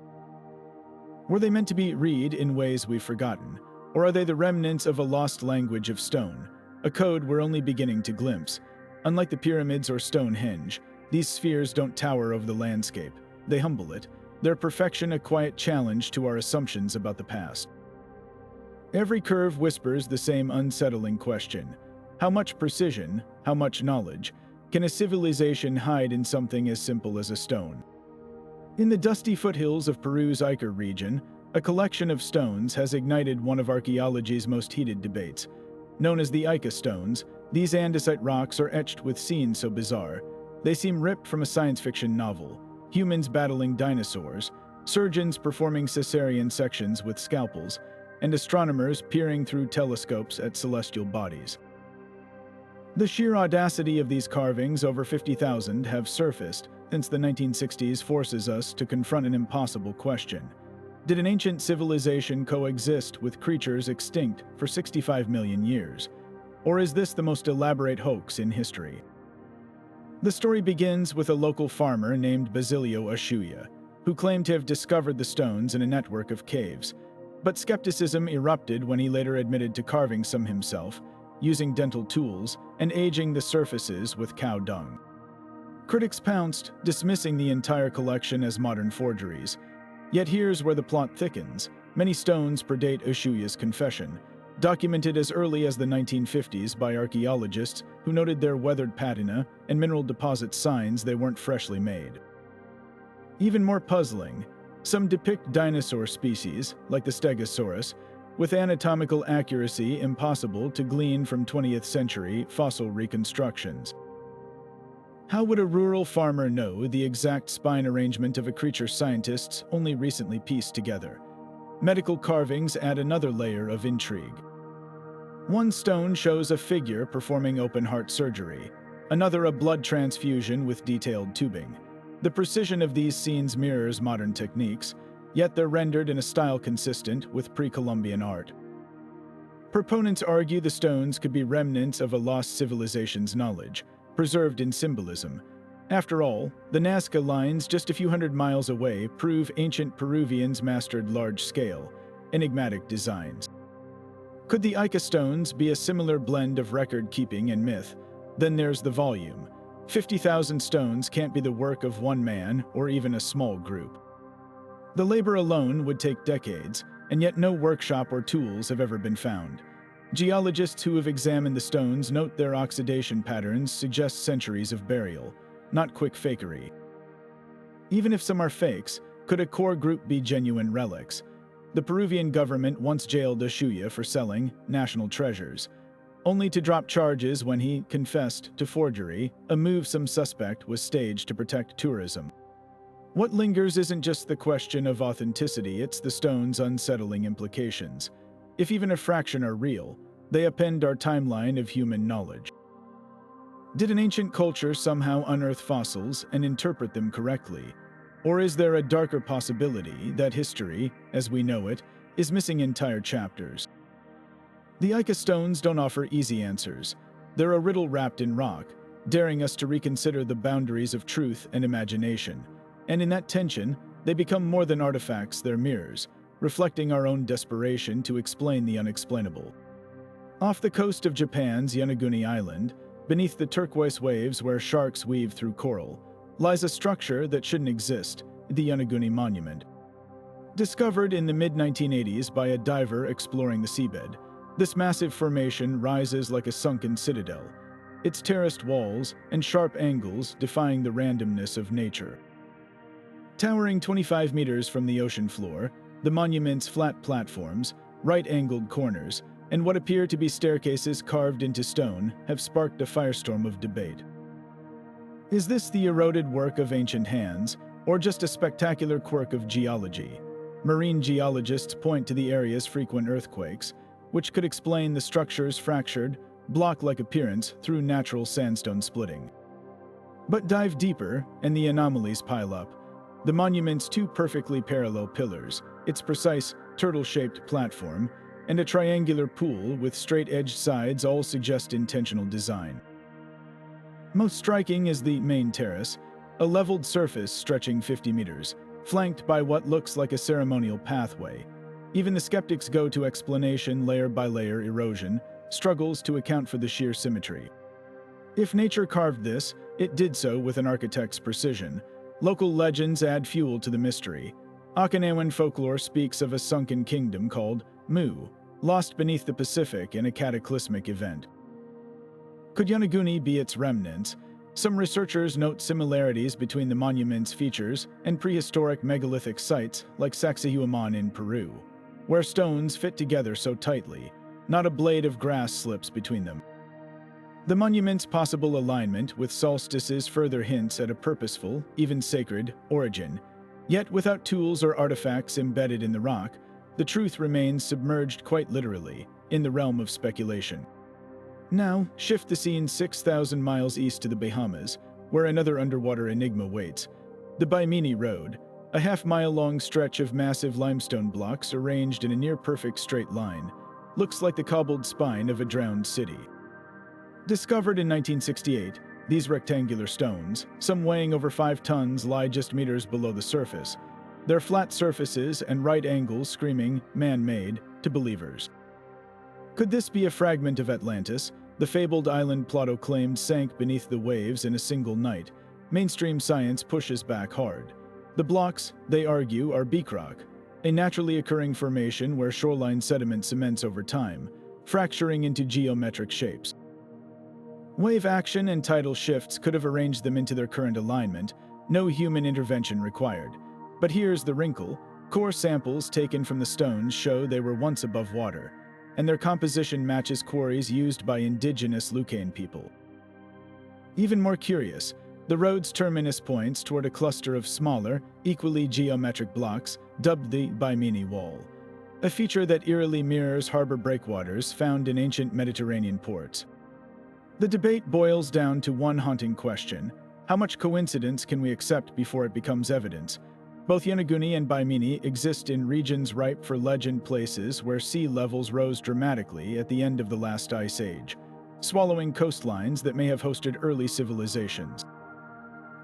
Were they meant to be read in ways we've forgotten, or are they the remnants of a lost language of stone, a code we're only beginning to glimpse? Unlike the pyramids or Stonehenge, these spheres don't tower over the landscape, they humble it, their perfection a quiet challenge to our assumptions about the past. Every curve whispers the same unsettling question: how much precision, how much knowledge, can a civilization hide in something as simple as a stone? In the dusty foothills of Peru's Icar region, a collection of stones has ignited one of archaeology's most heated debates. Known as the Ica stones, these andesite rocks are etched with scenes so bizarre, they seem ripped from a science fiction novel: humans battling dinosaurs, surgeons performing cesarean sections with scalpels, and astronomers peering through telescopes at celestial bodies. The sheer audacity of these carvings, over 50,000, have surfaced since the 1960s, forces us to confront an impossible question. Did an ancient civilization coexist with creatures extinct for 65 million years? Or is this the most elaborate hoax in history? The story begins with a local farmer named Basilio Ashuya, who claimed to have discovered the stones in a network of caves. But skepticism erupted when he later admitted to carving some himself, using dental tools, and aging the surfaces with cow dung. Critics pounced, dismissing the entire collection as modern forgeries. Yet here's where the plot thickens. Many stones predate Ashuya's confession, documented as early as the 1950s by archaeologists who noted their weathered patina and mineral deposit signs they weren't freshly made. Even more puzzling, some depict dinosaur species, like the Stegosaurus, with anatomical accuracy impossible to glean from 20th century fossil reconstructions. How would a rural farmer know the exact spine arrangement of a creature scientists only recently pieced together? Medical carvings add another layer of intrigue. One stone shows a figure performing open-heart surgery, another a blood transfusion with detailed tubing. The precision of these scenes mirrors modern techniques, yet they're rendered in a style consistent with pre-Columbian art. Proponents argue the stones could be remnants of a lost civilization's knowledge, preserved in symbolism. After all, the Nazca Lines just a few hundred miles away prove ancient Peruvians mastered large-scale, enigmatic designs. Could the Ica stones be a similar blend of record-keeping and myth? Then there's the volume. 50,000 stones can't be the work of one man or even a small group. The labor alone would take decades, and yet no workshop or tools have ever been found. Geologists who have examined the stones note their oxidation patterns suggest centuries of burial, not quick fakery. Even if some are fakes, could a core group be genuine relics? The Peruvian government once jailed Ushuaia for selling national treasures, only to drop charges when he confessed to forgery, a move some suspect was staged to protect tourism. What lingers isn't just the question of authenticity, it's the stone's unsettling implications. If even a fraction are real, they append our timeline of human knowledge. Did an ancient culture somehow unearth fossils and interpret them correctly? Or is there a darker possibility that history, as we know it, is missing entire chapters? The Ica stones don't offer easy answers. They're a riddle wrapped in rock, daring us to reconsider the boundaries of truth and imagination. And in that tension, they become more than artifacts, they're mirrors, reflecting our own desperation to explain the unexplainable. Off the coast of Japan's Yonaguni Island, beneath the turquoise waves where sharks weave through coral, lies a structure that shouldn't exist, the Yonaguni Monument. Discovered in the mid-1980s by a diver exploring the seabed, this massive formation rises like a sunken citadel, its terraced walls and sharp angles defying the randomness of nature. Towering 25 meters from the ocean floor, the monument's flat platforms, right-angled corners, and what appear to be staircases carved into stone have sparked a firestorm of debate. Is this the eroded work of ancient hands, or just a spectacular quirk of geology? Marine geologists point to the area's frequent earthquakes, which could explain the structure's fractured, block-like appearance through natural sandstone splitting. But dive deeper, and the anomalies pile up. The monument's two perfectly parallel pillars, its precise, turtle-shaped platform, and a triangular pool with straight-edged sides all suggest intentional design. Most striking is the main terrace, a leveled surface stretching 50 meters, flanked by what looks like a ceremonial pathway. Even the skeptics go to explanation layer by layer erosion, struggles to account for the sheer symmetry. If nature carved this, it did so with an architect's precision. Local legends add fuel to the mystery. Okinawan folklore speaks of a sunken kingdom called Mu, lost beneath the Pacific in a cataclysmic event. Could Yonaguni be its remnants? Some researchers note similarities between the monument's features and prehistoric megalithic sites like Sacsayhuaman in Peru, where stones fit together so tightly, not a blade of grass slips between them. The monument's possible alignment with solstices further hints at a purposeful, even sacred, origin. Yet without tools or artifacts embedded in the rock, the truth remains submerged quite literally, in the realm of speculation. Now, shift the scene 6,000 miles east to the Bahamas, where another underwater enigma waits. The Bimini Road, a half-mile-long stretch of massive limestone blocks arranged in a near-perfect straight line, looks like the cobbled spine of a drowned city. Discovered in 1968, these rectangular stones, some weighing over 5 tons, lie just meters below the surface, their flat surfaces and right angles screaming man-made to believers. Could this be a fragment of Atlantis, the fabled island Plato claimed sank beneath the waves in a single night? Mainstream science pushes back hard. The blocks, they argue, are beak rock, a naturally occurring formation where shoreline sediment cements over time, fracturing into geometric shapes. Wave action and tidal shifts could have arranged them into their current alignment, no human intervention required. But here's the wrinkle: core samples taken from the stones show they were once above water, and their composition matches quarries used by indigenous Lucane people. Even more curious, the road's terminus points toward a cluster of smaller, equally geometric blocks dubbed the Bimini Wall, a feature that eerily mirrors harbor breakwaters found in ancient Mediterranean ports. The debate boils down to one haunting question: how much coincidence can we accept before it becomes evidence? Both Yonaguni and Bimini exist in regions ripe for legend, places where sea levels rose dramatically at the end of the last ice age, swallowing coastlines that may have hosted early civilizations.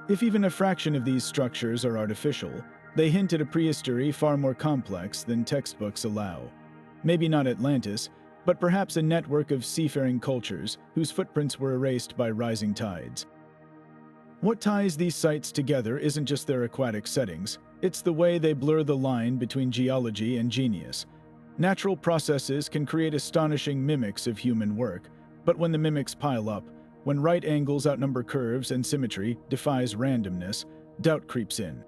If even a fraction of these structures are artificial, they hint at a prehistory far more complex than textbooks allow. Maybe not Atlantis, but perhaps a network of seafaring cultures whose footprints were erased by rising tides. What ties these sites together isn't just their aquatic settings, it's the way they blur the line between geology and genius. Natural processes can create astonishing mimics of human work, but when the mimics pile up, when right angles outnumber curves and symmetry defies randomness, doubt creeps in.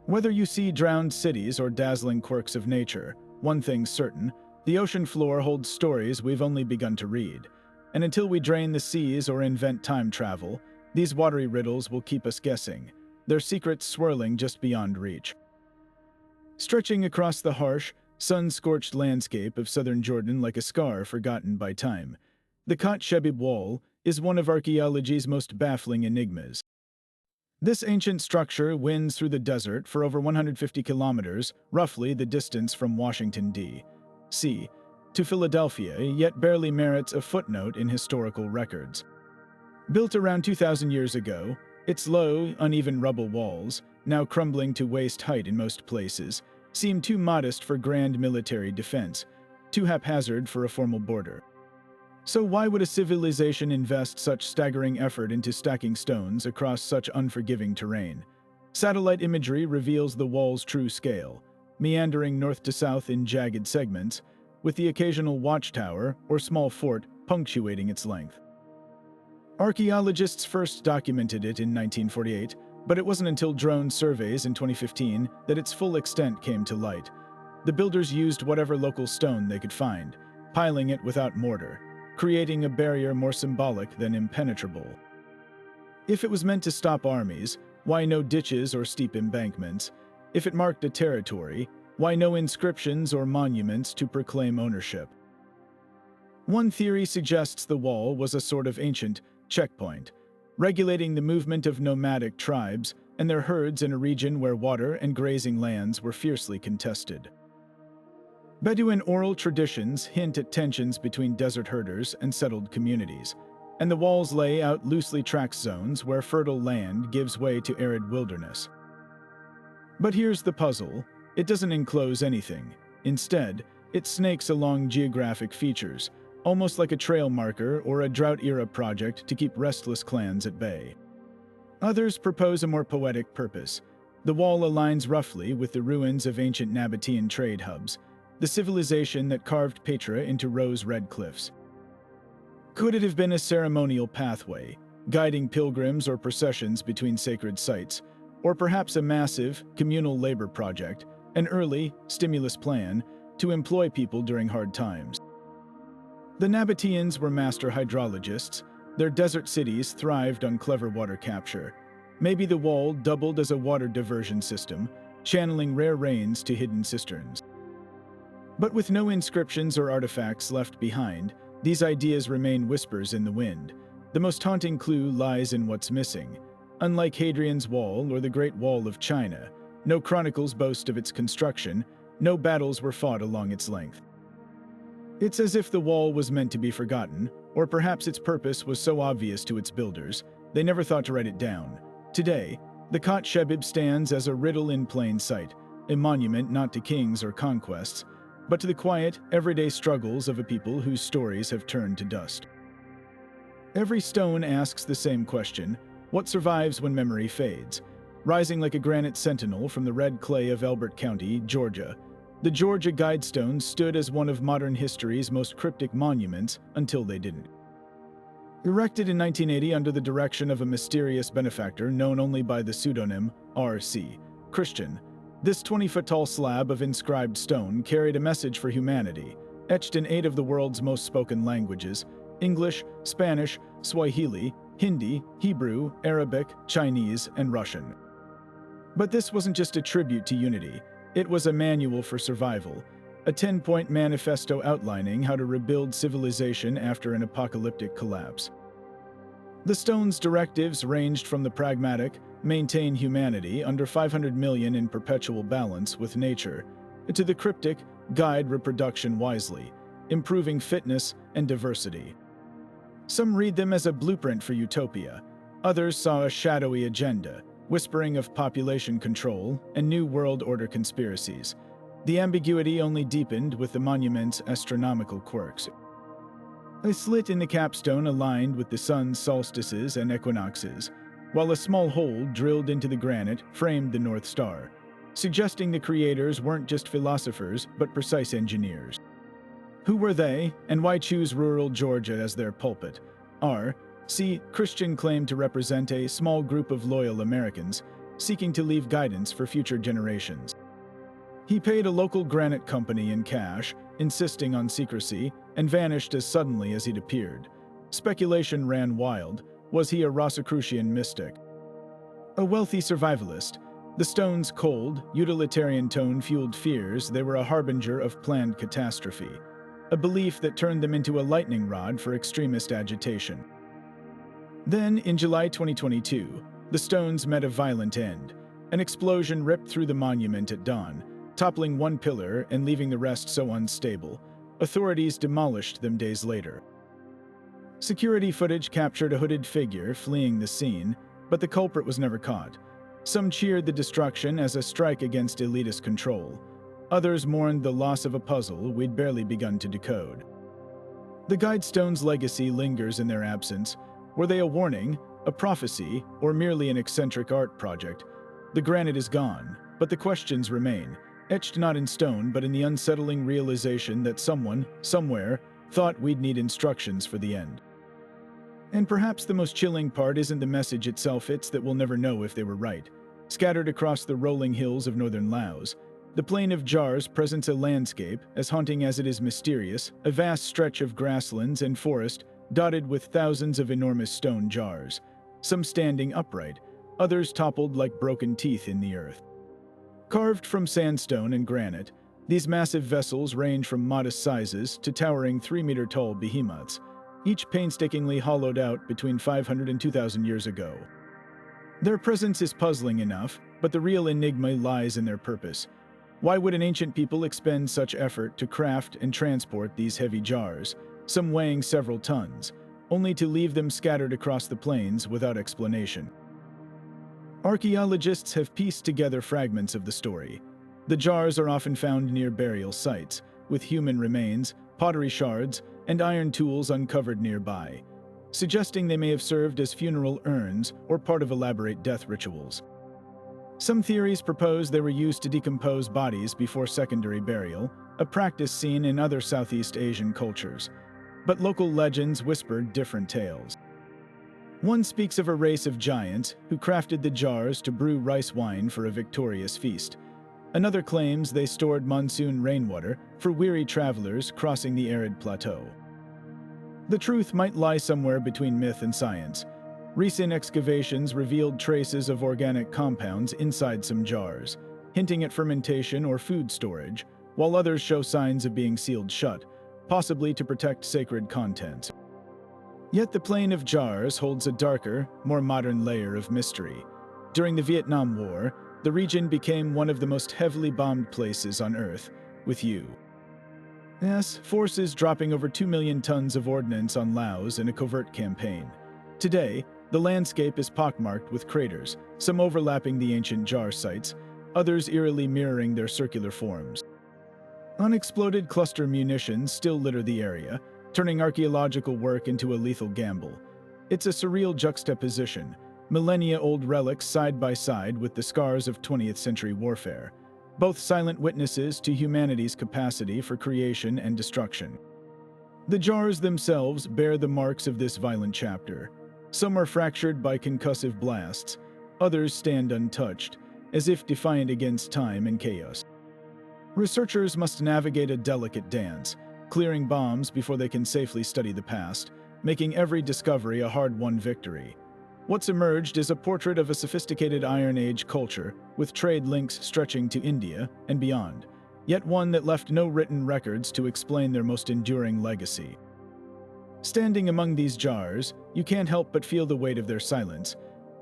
Whether you see drowned cities or dazzling quirks of nature, one thing's certain: the ocean floor holds stories we've only begun to read. And until we drain the seas or invent time travel, these watery riddles will keep us guessing, their secrets swirling just beyond reach. Stretching across the harsh, sun-scorched landscape of southern Jordan like a scar forgotten by time, the Khat Shebib Wall is one of archaeology's most baffling enigmas. This ancient structure winds through the desert for over 150 kilometers, roughly the distance from Washington, D.C., to Philadelphia, yet barely merits a footnote in historical records. Built around 2,000 years ago, its low, uneven rubble walls, now crumbling to waist height in most places, seem too modest for grand military defense, too haphazard for a formal border. So why would a civilization invest such staggering effort into stacking stones across such unforgiving terrain? Satellite imagery reveals the wall's true scale, meandering north to south in jagged segments, with the occasional watchtower or small fort punctuating its length. Archaeologists first documented it in 1948, but it wasn't until drone surveys in 2015 that its full extent came to light. The builders used whatever local stone they could find, piling it without mortar, creating a barrier more symbolic than impenetrable. If it was meant to stop armies, why no ditches or steep embankments? If it marked a territory, why no inscriptions or monuments to proclaim ownership? One theory suggests the wall was a sort of ancient checkpoint, regulating the movement of nomadic tribes and their herds in a region where water and grazing lands were fiercely contested. Bedouin oral traditions hint at tensions between desert herders and settled communities, and the walls lay out loosely tracked zones where fertile land gives way to arid wilderness. But here's the puzzle: it doesn't enclose anything. Instead, it snakes along geographic features, almost like a trail marker or a drought-era project to keep restless clans at bay. Others propose a more poetic purpose. The wall aligns roughly with the ruins of ancient Nabatean trade hubs, the civilization that carved Petra into rose-red cliffs. Could it have been a ceremonial pathway, guiding pilgrims or processions between sacred sites, or perhaps a massive, communal labor project, an early, stimulus plan to employ people during hard times? The Nabateans were master hydrologists. Their desert cities thrived on clever water capture. Maybe the wall doubled as a water diversion system, channeling rare rains to hidden cisterns. But with no inscriptions or artifacts left behind, these ideas remain whispers in the wind. The most haunting clue lies in what's missing. Unlike Hadrian's Wall or the Great Wall of China, no chronicles boast of its construction, no battles were fought along its length. It's as if the wall was meant to be forgotten, or perhaps its purpose was so obvious to its builders, they never thought to write it down. Today, the Khat Shebib stands as a riddle in plain sight, a monument not to kings or conquests, but to the quiet, everyday struggles of a people whose stories have turned to dust. Every stone asks the same question: what survives when memory fades? Rising like a granite sentinel from the red clay of Elbert County, Georgia, the Georgia Guidestone stood as one of modern history's most cryptic monuments until they didn't. Erected in 1980 under the direction of a mysterious benefactor known only by the pseudonym R.C. Christian, this 20-foot-tall slab of inscribed stone carried a message for humanity, etched in 8 of the world's most spoken languages: English, Spanish, Swahili, Hindi, Hebrew, Arabic, Chinese, and Russian. But this wasn't just a tribute to unity. It was a manual for survival, a 10-point manifesto outlining how to rebuild civilization after an apocalyptic collapse. The stone's directives ranged from the pragmatic, maintain humanity under 500 million in perpetual balance with nature, to the cryptic, guide reproduction wisely, improving fitness and diversity. Some read them as a blueprint for utopia. Others saw a shadowy agenda, whispering of population control and new world order conspiracies. The ambiguity only deepened with the monument's astronomical quirks. A slit in the capstone aligned with the sun's solstices and equinoxes, while a small hole drilled into the granite framed the North Star, suggesting the creators weren't just philosophers but precise engineers. Who were they, and why choose rural Georgia as their pulpit? R.C. Christian claimed to represent a small group of loyal Americans seeking to leave guidance for future generations. He paid a local granite company in cash, insisting on secrecy, and vanished as suddenly as he'd appeared. Speculation ran wild. Was he a Rosicrucian mystic? A wealthy survivalist, the stone's cold, utilitarian tone fueled fears they were a harbinger of planned catastrophe, a belief that turned them into a lightning rod for extremist agitation. Then, in July 2022, the stones met a violent end. An explosion ripped through the monument at dawn, toppling one pillar and leaving the rest so unstable. Authorities demolished them days later. Security footage captured a hooded figure fleeing the scene, but the culprit was never caught. Some cheered the destruction as a strike against elitist control. Others mourned the loss of a puzzle we'd barely begun to decode. The Guidestone's legacy lingers in their absence. Were they a warning, a prophecy, or merely an eccentric art project? The granite is gone, but the questions remain, etched not in stone but in the unsettling realization that someone, somewhere, thought we'd need instructions for the end. And perhaps the most chilling part isn't the message itself, it's that we'll never know if they were right. Scattered across the rolling hills of northern Laos, the Plain of Jars presents a landscape, as haunting as it is mysterious, a vast stretch of grasslands and forest dotted with thousands of enormous stone jars, some standing upright, others toppled like broken teeth in the earth. Carved from sandstone and granite, these massive vessels range from modest sizes to towering 3-meter-tall behemoths, each painstakingly hollowed out between 500 and 2,000 years ago. Their presence is puzzling enough, but the real enigma lies in their purpose. Why would an ancient people expend such effort to craft and transport these heavy jars, some weighing several tons, only to leave them scattered across the plains without explanation? Archaeologists have pieced together fragments of the story. The jars are often found near burial sites, with human remains, pottery shards, and iron tools uncovered nearby, suggesting they may have served as funeral urns or part of elaborate death rituals. Some theories propose they were used to decompose bodies before secondary burial, a practice seen in other Southeast Asian cultures. But local legends whispered different tales. One speaks of a race of giants who crafted the jars to brew rice wine for a victorious feast. Another claims they stored monsoon rainwater for weary travelers crossing the arid plateau. The truth might lie somewhere between myth and science. Recent excavations revealed traces of organic compounds inside some jars, hinting at fermentation or food storage, while others show signs of being sealed shut, possibly to protect sacred contents. Yet the Plain of Jars holds a darker, more modern layer of mystery. During the Vietnam War, the region became one of the most heavily bombed places on Earth, with U.S. forces dropping over 2 million tons of ordnance on Laos in a covert campaign. Today, the landscape is pockmarked with craters, some overlapping the ancient jar sites, others eerily mirroring their circular forms. Unexploded cluster munitions still litter the area, turning archaeological work into a lethal gamble. It's a surreal juxtaposition, millennia-old relics side by side with the scars of 20th century warfare, both silent witnesses to humanity's capacity for creation and destruction. The jars themselves bear the marks of this violent chapter. Some are fractured by concussive blasts, others stand untouched, as if defiant against time and chaos. Researchers must navigate a delicate dance, clearing bombs before they can safely study the past, making every discovery a hard-won victory. What's emerged is a portrait of a sophisticated Iron Age culture, with trade links stretching to India and beyond, yet one that left no written records to explain their most enduring legacy. Standing among these jars, you can't help but feel the weight of their silence.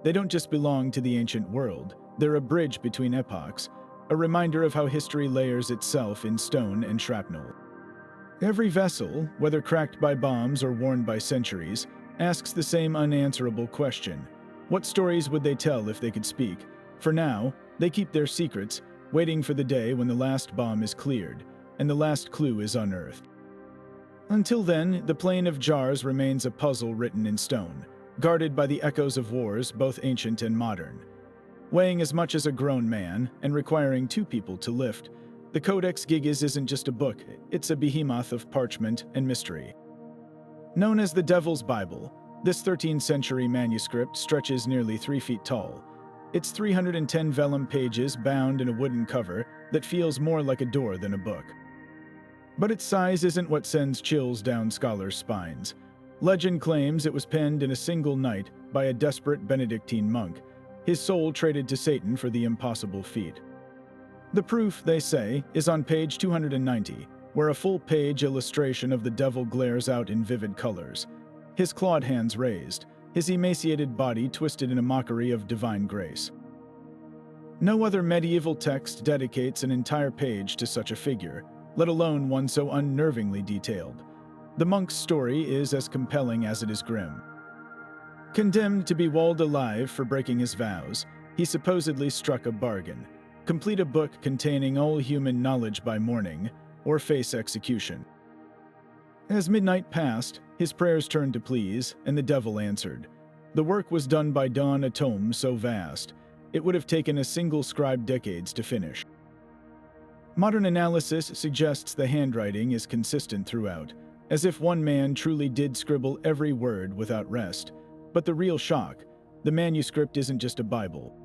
They don't just belong to the ancient world, they're a bridge between epochs, a reminder of how history layers itself in stone and shrapnel. Every vessel, whether cracked by bombs or worn by centuries, asks the same unanswerable question. What stories would they tell if they could speak? For now, they keep their secrets, waiting for the day when the last bomb is cleared, and the last clue is unearthed. Until then, the Plain of Jars remains a puzzle written in stone, guarded by the echoes of wars both ancient and modern. Weighing as much as a grown man, and requiring 2 people to lift, the Codex Gigas isn't just a book, it's a behemoth of parchment and mystery. Known as the Devil's Bible, this 13th century manuscript stretches nearly 3 feet tall. It's 310 vellum pages bound in a wooden cover that feels more like a door than a book. But its size isn't what sends chills down scholars' spines. Legend claims it was penned in a single night by a desperate Benedictine monk, his soul traded to Satan for the impossible feat. The proof, they say, is on page 290, where a full-page illustration of the devil glares out in vivid colors, his clawed hands raised, his emaciated body twisted in a mockery of divine grace. No other medieval text dedicates an entire page to such a figure, let alone one so unnervingly detailed. The monk's story is as compelling as it is grim. Condemned to be walled alive for breaking his vows, he supposedly struck a bargain: complete a book containing all human knowledge by morning, or face execution. As midnight passed, his prayers turned to pleas, and the devil answered. The work was done by dawn a tome so vast, it would have taken a single scribe decades to finish. Modern analysis suggests the handwriting is consistent throughout, as if one man truly did scribble every word without rest. But the real shock, the manuscript isn't just a Bible.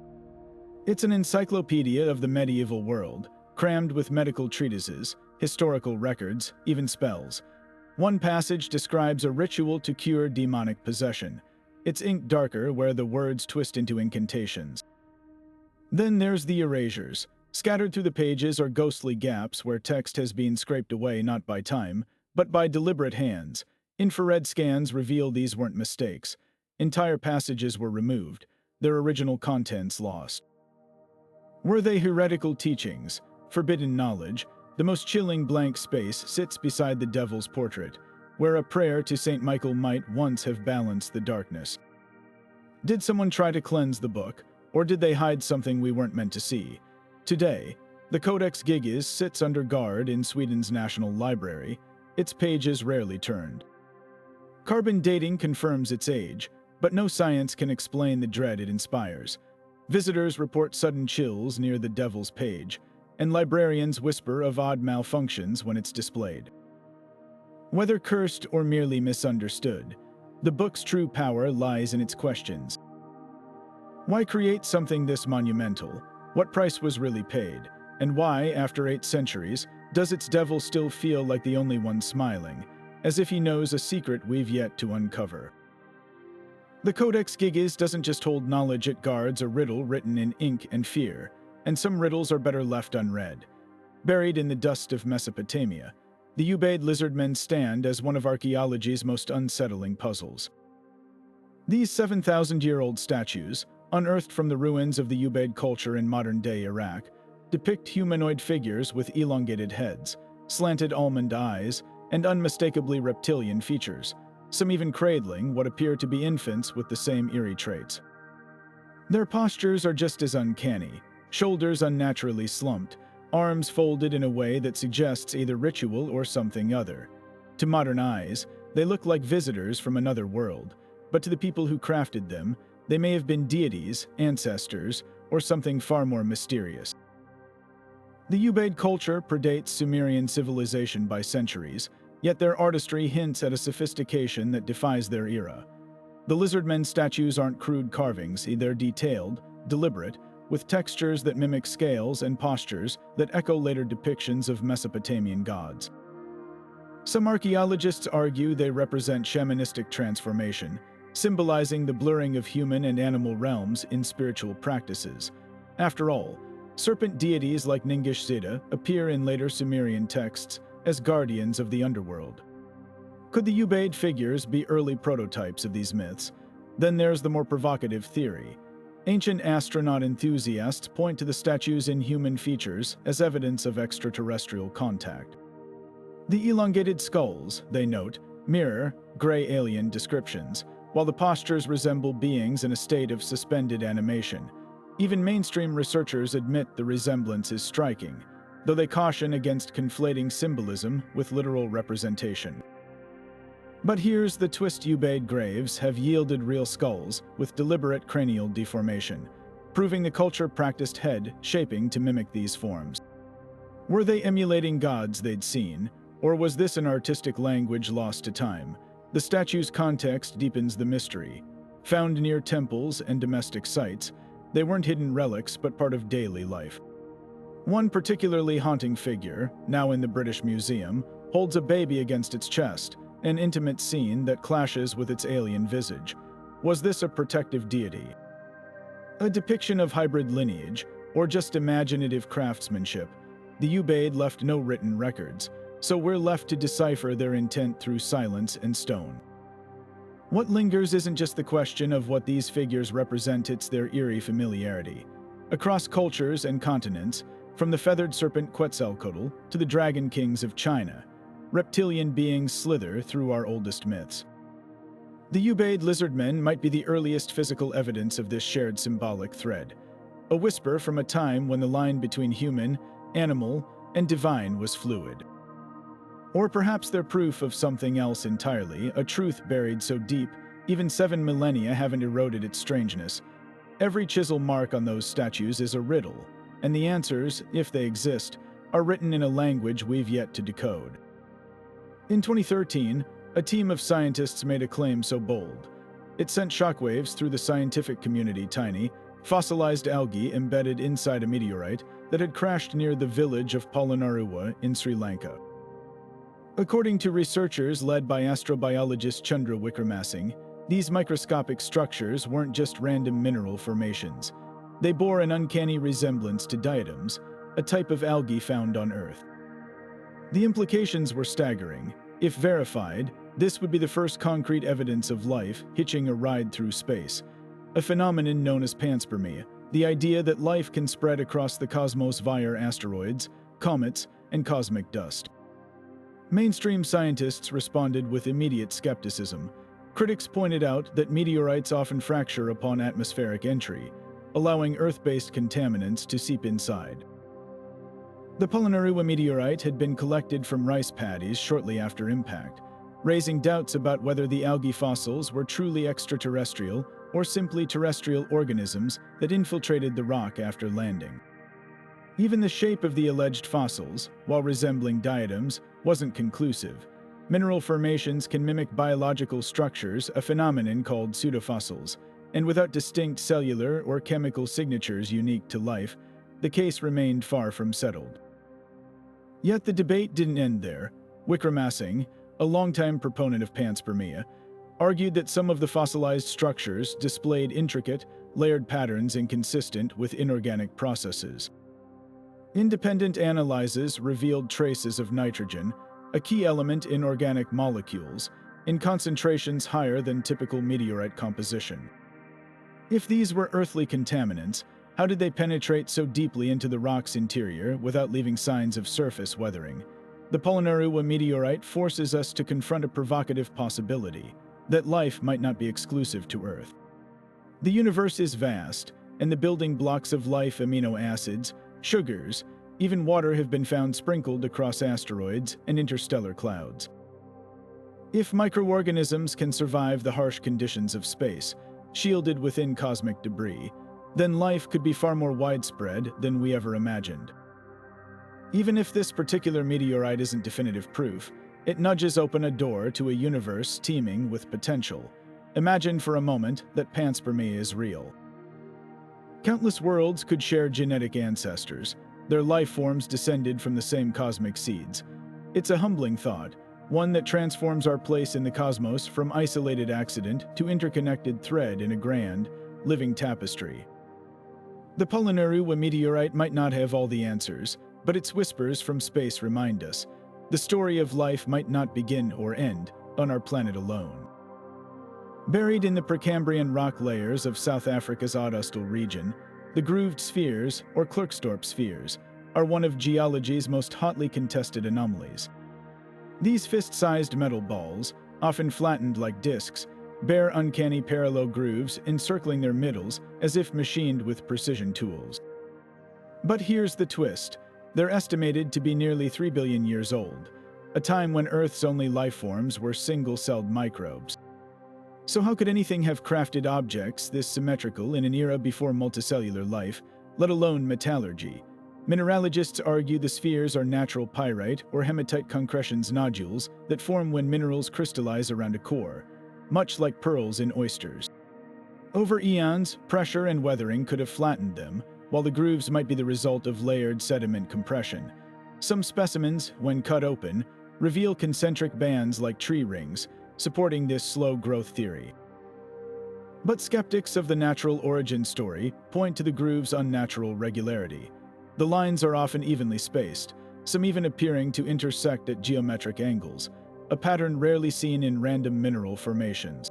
It's an encyclopedia of the medieval world, crammed with medical treatises, historical records, even spells. One passage describes a ritual to cure demonic possession. It's inked darker where the words twist into incantations. Then there's the erasures. Scattered through the pages are ghostly gaps where text has been scraped away not by time, but by deliberate hands. Infrared scans reveal these weren't mistakes. Entire passages were removed, their original contents lost. Were they heretical teachings, forbidden knowledge? The most chilling blank space sits beside the devil's portrait, where a prayer to Saint Michael might once have balanced the darkness. Did someone try to cleanse the book, or did they hide something we weren't meant to see? Today, the Codex Gigas sits under guard in Sweden's National Library, its pages rarely turned. Carbon dating confirms its age, but no science can explain the dread it inspires. Visitors report sudden chills near the devil's page, and librarians whisper of odd malfunctions when it's displayed. Whether cursed or merely misunderstood, the book's true power lies in its questions. Why create something this monumental? What price was really paid? And why, after 8 centuries, does its devil still feel like the only one smiling, as if he knows a secret we've yet to uncover? The Codex Gigas doesn't just hold knowledge, it guards a riddle written in ink and fear, and some riddles are better left unread. Buried in the dust of Mesopotamia, the Ubaid lizardmen stand as one of archaeology's most unsettling puzzles. These 7,000-year-old statues, unearthed from the ruins of the Ubaid culture in modern-day Iraq, depict humanoid figures with elongated heads, slanted almond eyes, and unmistakably reptilian features, some even cradling what appear to be infants with the same eerie traits. Their postures are just as uncanny, shoulders unnaturally slumped, arms folded in a way that suggests either ritual or something other. To modern eyes, they look like visitors from another world, but to the people who crafted them, they may have been deities, ancestors, or something far more mysterious. The Ubaid culture predates Sumerian civilization by centuries, yet their artistry hints at a sophistication that defies their era. The lizardmen statues aren't crude carvings, they're detailed, deliberate, with textures that mimic scales and postures that echo later depictions of Mesopotamian gods. Some archaeologists argue they represent shamanistic transformation, symbolizing the blurring of human and animal realms in spiritual practices. After all, serpent deities like Ningish Zida appear in later Sumerian texts as guardians of the underworld. Could the Ubaid figures be early prototypes of these myths? Then there's the more provocative theory. Ancient astronaut enthusiasts point to the statue's inhuman features as evidence of extraterrestrial contact. The elongated skulls, they note, mirror gray alien descriptions, while the postures resemble beings in a state of suspended animation. Even mainstream researchers admit the resemblance is striking, though they caution against conflating symbolism with literal representation. But here's the twist: Ubaid graves have yielded real skulls with deliberate cranial deformation, proving the culture practiced head shaping to mimic these forms. Were they emulating gods they'd seen, or was this an artistic language lost to time? The statue's context deepens the mystery. Found near temples and domestic sites, they weren't hidden relics but part of daily life. One particularly haunting figure, now in the British Museum, holds a baby against its chest, an intimate scene that clashes with its alien visage. Was this a protective deity? A depiction of hybrid lineage, or just imaginative craftsmanship? The Ubaid left no written records, so we're left to decipher their intent through silence and stone. What lingers isn't just the question of what these figures represent, it's their eerie familiarity. Across cultures and continents, from the feathered serpent Quetzalcoatl to the dragon kings of China, reptilian beings slither through our oldest myths. The Ubaid lizardmen might be the earliest physical evidence of this shared symbolic thread, a whisper from a time when the line between human, animal, and divine was fluid. Or perhaps they're proof of something else entirely, a truth buried so deep, even 7 millennia haven't eroded its strangeness. Every chisel mark on those statues is a riddle, and the answers, if they exist, are written in a language we've yet to decode. In 2013, a team of scientists made a claim so bold. It sent shockwaves through the scientific community. Tiny, fossilized algae embedded inside a meteorite that had crashed near the village of Polonnaruwa in Sri Lanka. According to researchers led by astrobiologist Chandra Wickramasinghe, these microscopic structures weren't just random mineral formations. They bore an uncanny resemblance to diatoms, a type of algae found on Earth. The implications were staggering. If verified, this would be the first concrete evidence of life hitching a ride through space, a phenomenon known as panspermia, the idea that life can spread across the cosmos via asteroids, comets, and cosmic dust. Mainstream scientists responded with immediate skepticism. Critics pointed out that meteorites often fracture upon atmospheric entry, allowing Earth-based contaminants to seep inside. The Polonnaruwa meteorite had been collected from rice paddies shortly after impact, raising doubts about whether the algae fossils were truly extraterrestrial or simply terrestrial organisms that infiltrated the rock after landing. Even the shape of the alleged fossils, while resembling diatoms, wasn't conclusive. Mineral formations can mimic biological structures, a phenomenon called pseudofossils, and without distinct cellular or chemical signatures unique to life, the case remained far from settled. Yet the debate didn't end there. Wickramasinghe, a longtime proponent of panspermia, argued that some of the fossilized structures displayed intricate, layered patterns inconsistent with inorganic processes. Independent analyses revealed traces of nitrogen, a key element in organic molecules, in concentrations higher than typical meteorite composition. If these were earthly contaminants, how did they penetrate so deeply into the rock's interior without leaving signs of surface weathering? The Polonnaruwa meteorite forces us to confront a provocative possibility, that life might not be exclusive to Earth. The universe is vast, and the building blocks of life, amino acids, sugars, even water, have been found sprinkled across asteroids and interstellar clouds. If microorganisms can survive the harsh conditions of space, shielded within cosmic debris, then life could be far more widespread than we ever imagined. Even if this particular meteorite isn't definitive proof, it nudges open a door to a universe teeming with potential. Imagine for a moment that panspermia is real. Countless worlds could share genetic ancestors, their life forms descended from the same cosmic seeds. It's a humbling thought, one that transforms our place in the cosmos from isolated accident to interconnected thread in a grand, living tapestry. The Polonnaruwa meteorite might not have all the answers, but its whispers from space remind us the story of life might not begin or end on our planet alone. Buried in the Precambrian rock layers of South Africa's Oudtshoorn region, the grooved spheres, or Klerksdorp spheres, are one of geology's most hotly contested anomalies. These fist-sized metal balls, often flattened like discs, bear uncanny parallel grooves encircling their middles as if machined with precision tools. But here's the twist. They're estimated to be nearly 3 billion years old, a time when Earth's only life forms were single-celled microbes. So how could anything have crafted objects this symmetrical in an era before multicellular life, let alone metallurgy? Mineralogists argue the spheres are natural pyrite or hematite concretions nodules that form when minerals crystallize around a core, much like pearls in oysters. Over eons, pressure and weathering could have flattened them, while the grooves might be the result of layered sediment compression. Some specimens, when cut open, reveal concentric bands like tree rings, supporting this slow growth theory. But skeptics of the natural origin story point to the groove's unnatural regularity. The lines are often evenly spaced, some even appearing to intersect at geometric angles, a pattern rarely seen in random mineral formations.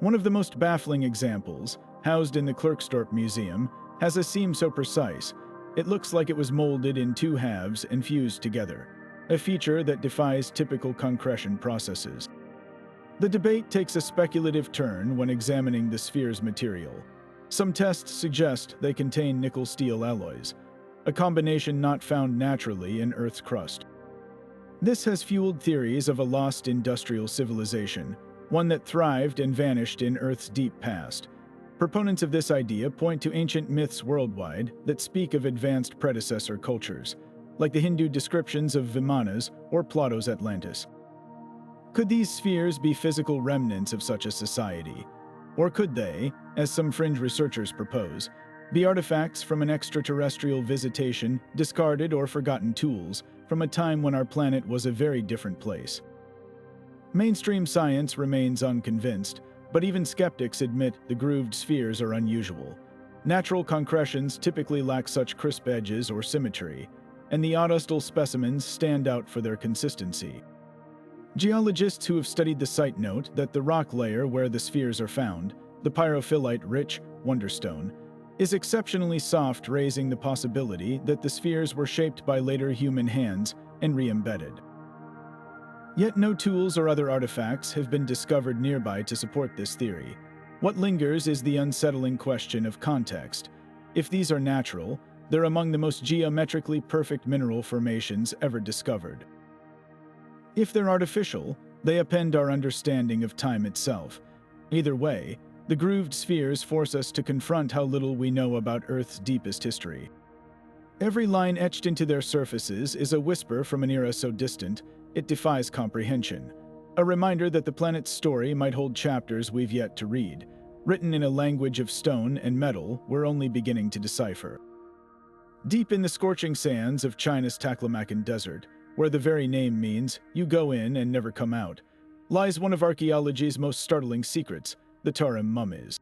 One of the most baffling examples, housed in the Klerksdorp Museum, has a seam so precise, it looks like it was molded in two halves and fused together, a feature that defies typical concretion processes. The debate takes a speculative turn when examining the sphere's material. Some tests suggest they contain nickel-steel alloys, a combination not found naturally in Earth's crust. This has fueled theories of a lost industrial civilization, one that thrived and vanished in Earth's deep past. Proponents of this idea point to ancient myths worldwide that speak of advanced predecessor cultures, like the Hindu descriptions of Vimanas or Plato's Atlantis. Could these spheres be physical remnants of such a society? Or could they, as some fringe researchers propose, be artifacts from an extraterrestrial visitation, discarded or forgotten tools from a time when our planet was a very different place? Mainstream science remains unconvinced, but even skeptics admit the grooved spheres are unusual. Natural concretions typically lack such crisp edges or symmetry, and the Oudtshoorn specimens stand out for their consistency. Geologists who have studied the site note that the rock layer where the spheres are found, the pyrophyllite-rich wonderstone, is exceptionally soft, raising the possibility that the spheres were shaped by later human hands and re-embedded. Yet no tools or other artifacts have been discovered nearby to support this theory. What lingers is the unsettling question of context. If these are natural, they're among the most geometrically perfect mineral formations ever discovered. If they're artificial, they upend our understanding of time itself. Either way, the grooved spheres force us to confront how little we know about Earth's deepest history. Every line etched into their surfaces is a whisper from an era so distant, it defies comprehension. A reminder that the planet's story might hold chapters we've yet to read, written in a language of stone and metal we're only beginning to decipher. Deep in the scorching sands of China's Taklamakan Desert, where the very name means you go in and never come out, lies one of archaeology's most startling secrets, the Tarim mummies.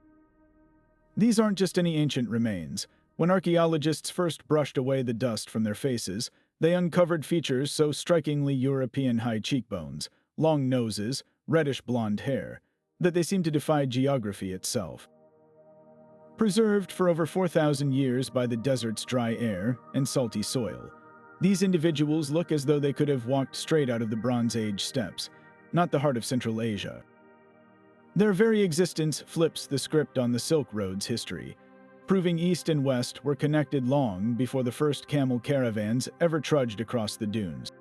These aren't just any ancient remains. When archaeologists first brushed away the dust from their faces, they uncovered features so strikingly European: high cheekbones, long noses, reddish-blonde hair, that they seem to defy geography itself. Preserved for over 4,000 years by the desert's dry air and salty soil, these individuals look as though they could have walked straight out of the Bronze Age steppes, not the heart of Central Asia. Their very existence flips the script on the Silk Road's history, proving east and west were connected long before the first camel caravans ever trudged across the dunes.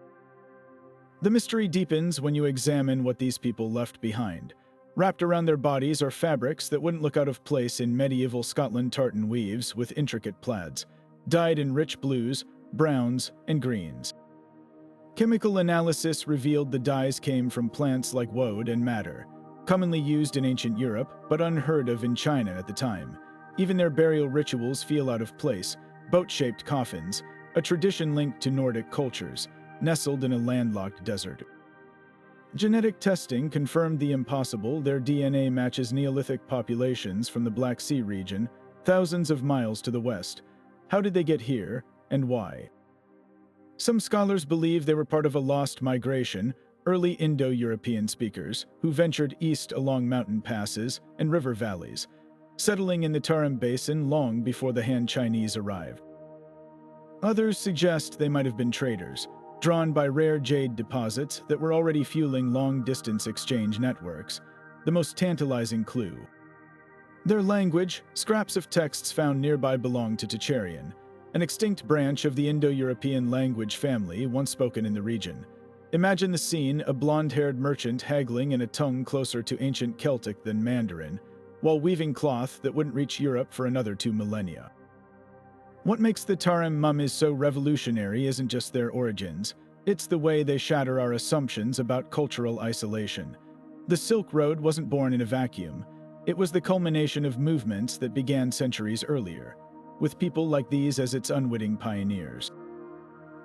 The mystery deepens when you examine what these people left behind. Wrapped around their bodies are fabrics that wouldn't look out of place in medieval Scotland tartan weaves with intricate plaids, dyed in rich blues, browns, and greens. Chemical analysis revealed the dyes came from plants like woad and madder, commonly used in ancient Europe but unheard of in China at the time. Even their burial rituals feel out of place, boat-shaped coffins, a tradition linked to Nordic cultures, nestled in a landlocked desert. Genetic testing confirmed the impossible. Their DNA matches Neolithic populations from the Black Sea region, thousands of miles to the west. How did they get here, and why? Some scholars believe they were part of a lost migration, early Indo-European speakers who ventured east along mountain passes and river valleys, settling in the Tarim Basin long before the Han Chinese arrived. Others suggest they might have been traders, drawn by rare jade deposits that were already fueling long-distance exchange networks, the most tantalizing clue. Their language, scraps of texts found nearby, belong to Tocharian, an extinct branch of the Indo-European language family once spoken in the region. Imagine the scene: a blonde-haired merchant haggling in a tongue closer to ancient Celtic than Mandarin, while weaving cloth that wouldn't reach Europe for another 2 millennia. What makes the Tarim mummies so revolutionary isn't just their origins, it's the way they shatter our assumptions about cultural isolation. The Silk Road wasn't born in a vacuum. It was the culmination of movements that began centuries earlier, with people like these as its unwitting pioneers.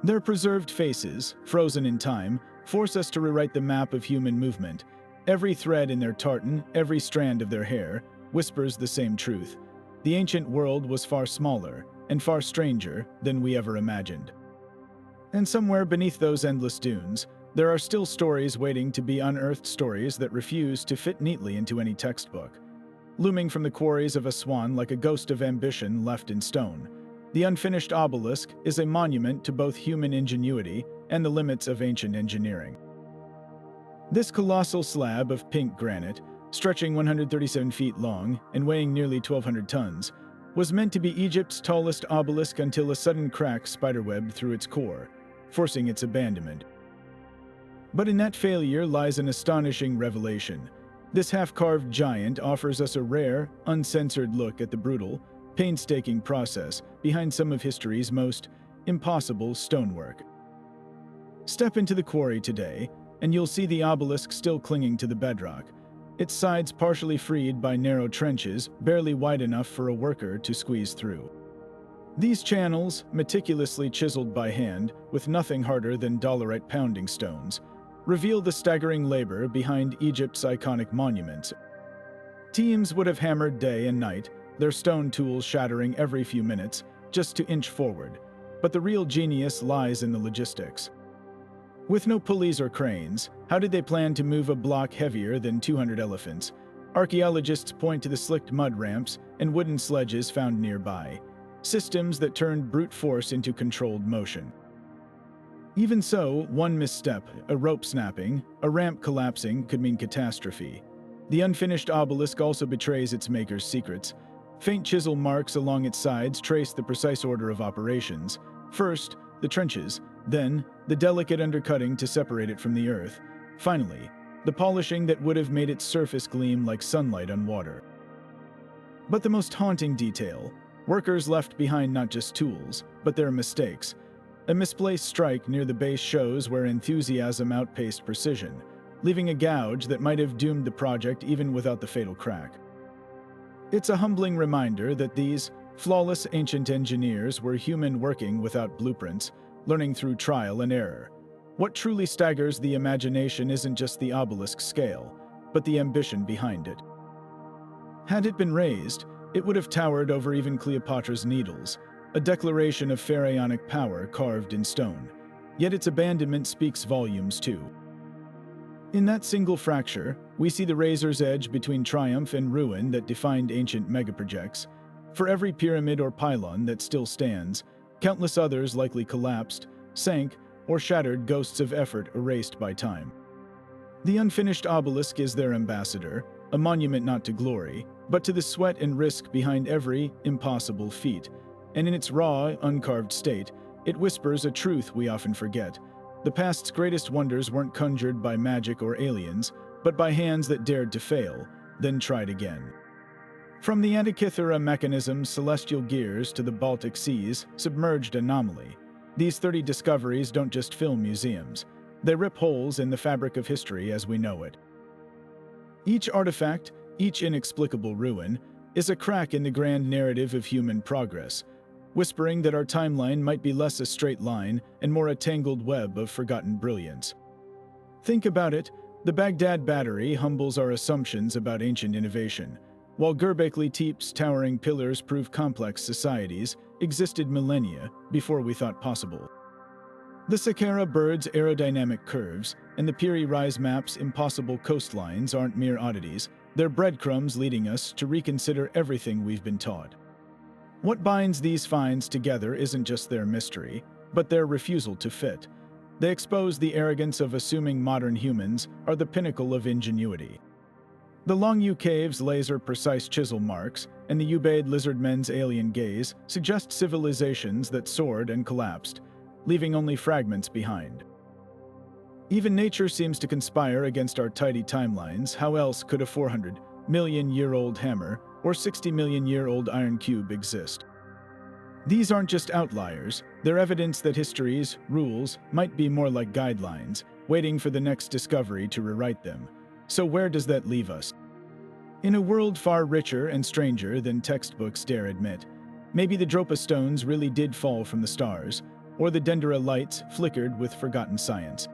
Their preserved faces, frozen in time, force us to rewrite the map of human movement. Every thread in their tartan, every strand of their hair, whispers the same truth. The ancient world was far smaller and far stranger than we ever imagined. And somewhere beneath those endless dunes, there are still stories waiting to be unearthed, stories that refuse to fit neatly into any textbook. Looming from the quarries of Aswan like a ghost of ambition left in stone, the unfinished obelisk is a monument to both human ingenuity and the limits of ancient engineering. This colossal slab of pink granite, stretching 137 feet long and weighing nearly 1,200 tons, was meant to be Egypt's tallest obelisk until a sudden crack spiderwebbed through its core, forcing its abandonment. But in that failure lies an astonishing revelation. This half-carved giant offers us a rare, uncensored look at the brutal, painstaking process behind some of history's most impossible stonework. Step into the quarry today, and you'll see the obelisk still clinging to the bedrock, its sides partially freed by narrow trenches barely wide enough for a worker to squeeze through. These channels, meticulously chiseled by hand with nothing harder than dolerite pounding stones, reveal the staggering labor behind Egypt's iconic monuments. Teams would have hammered day and night, their stone tools shattering every few minutes, just to inch forward. But the real genius lies in the logistics. With no pulleys or cranes, how did they plan to move a block heavier than 200 elephants? Archaeologists point to the slicked mud ramps and wooden sledges found nearby, systems that turned brute force into controlled motion. Even so, one misstep, a rope snapping, a ramp collapsing, could mean catastrophe. The unfinished obelisk also betrays its maker's secrets. Faint chisel marks along its sides trace the precise order of operations. First, the trenches, then, the delicate undercutting to separate it from the earth. Finally, the polishing that would have made its surface gleam like sunlight on water. But the most haunting detail: workers left behind not just tools, but their mistakes. A misplaced strike near the base shows where enthusiasm outpaced precision, leaving a gouge that might have doomed the project even without the fatal crack. It's a humbling reminder that these flawless ancient engineers were human working without blueprints, learning through trial and error. What truly staggers the imagination isn't just the obelisk scale, but the ambition behind it. Had it been raised, it would have towered over even Cleopatra's Needles, a declaration of pharaonic power carved in stone. Yet its abandonment speaks volumes too. In that single fracture, we see the razor's edge between triumph and ruin that defined ancient megaprojects. For every pyramid or pylon that still stands, countless others likely collapsed, sank, or shattered, ghosts of effort erased by time. The unfinished obelisk is their ambassador, a monument not to glory, but to the sweat and risk behind every impossible feat. And in its raw, uncarved state, it whispers a truth we often forget. The past's greatest wonders weren't conjured by magic or aliens, but by hands that dared to fail, then tried again. From the Antikythera mechanism's celestial gears to the Baltic Sea's submerged anomaly, these 30 discoveries don't just fill museums. They rip holes in the fabric of history as we know it. Each artifact, each inexplicable ruin, is a crack in the grand narrative of human progress, whispering that our timeline might be less a straight line and more a tangled web of forgotten brilliance. Think about it: the Baghdad Battery humbles our assumptions about ancient innovation, while Göbekli Tepe's towering pillars prove complex societies existed millennia before we thought possible. The Saqqara bird's aerodynamic curves and the Piri Rise map's impossible coastlines aren't mere oddities, they're breadcrumbs leading us to reconsider everything we've been taught. What binds these finds together isn't just their mystery, but their refusal to fit. They expose the arrogance of assuming modern humans are the pinnacle of ingenuity. The Longyu Cave's laser-precise chisel marks and the Ubaid lizardmen's alien gaze suggest civilizations that soared and collapsed, leaving only fragments behind. Even nature seems to conspire against our tidy timelines. How else could a 400-million-year-old hammer or 60-million-year-old iron cube exist? These aren't just outliers, they're evidence that history's rules might be more like guidelines, waiting for the next discovery to rewrite them. So where does that leave us? In a world far richer and stranger than textbooks dare admit, maybe the Dropa Stones really did fall from the stars, or the Dendera lights flickered with forgotten science.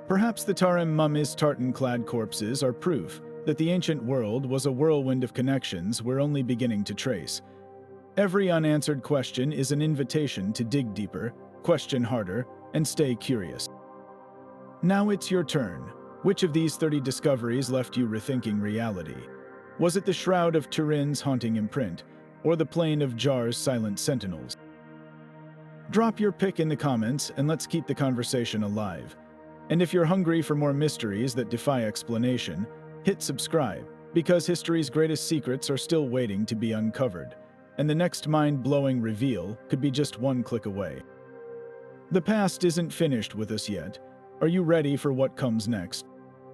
Perhaps the Tarim mummies' tartan-clad corpses are proof that the ancient world was a whirlwind of connections we're only beginning to trace. Every unanswered question is an invitation to dig deeper, question harder, and stay curious. Now it's your turn. Which of these 30 discoveries left you rethinking reality? Was it the Shroud of Turin's haunting imprint, or the Plain of Jar's silent sentinels? Drop your pick in the comments and let's keep the conversation alive. And if you're hungry for more mysteries that defy explanation, hit subscribe, because history's greatest secrets are still waiting to be uncovered, and the next mind-blowing reveal could be just one click away. The past isn't finished with us yet. Are you ready for what comes next?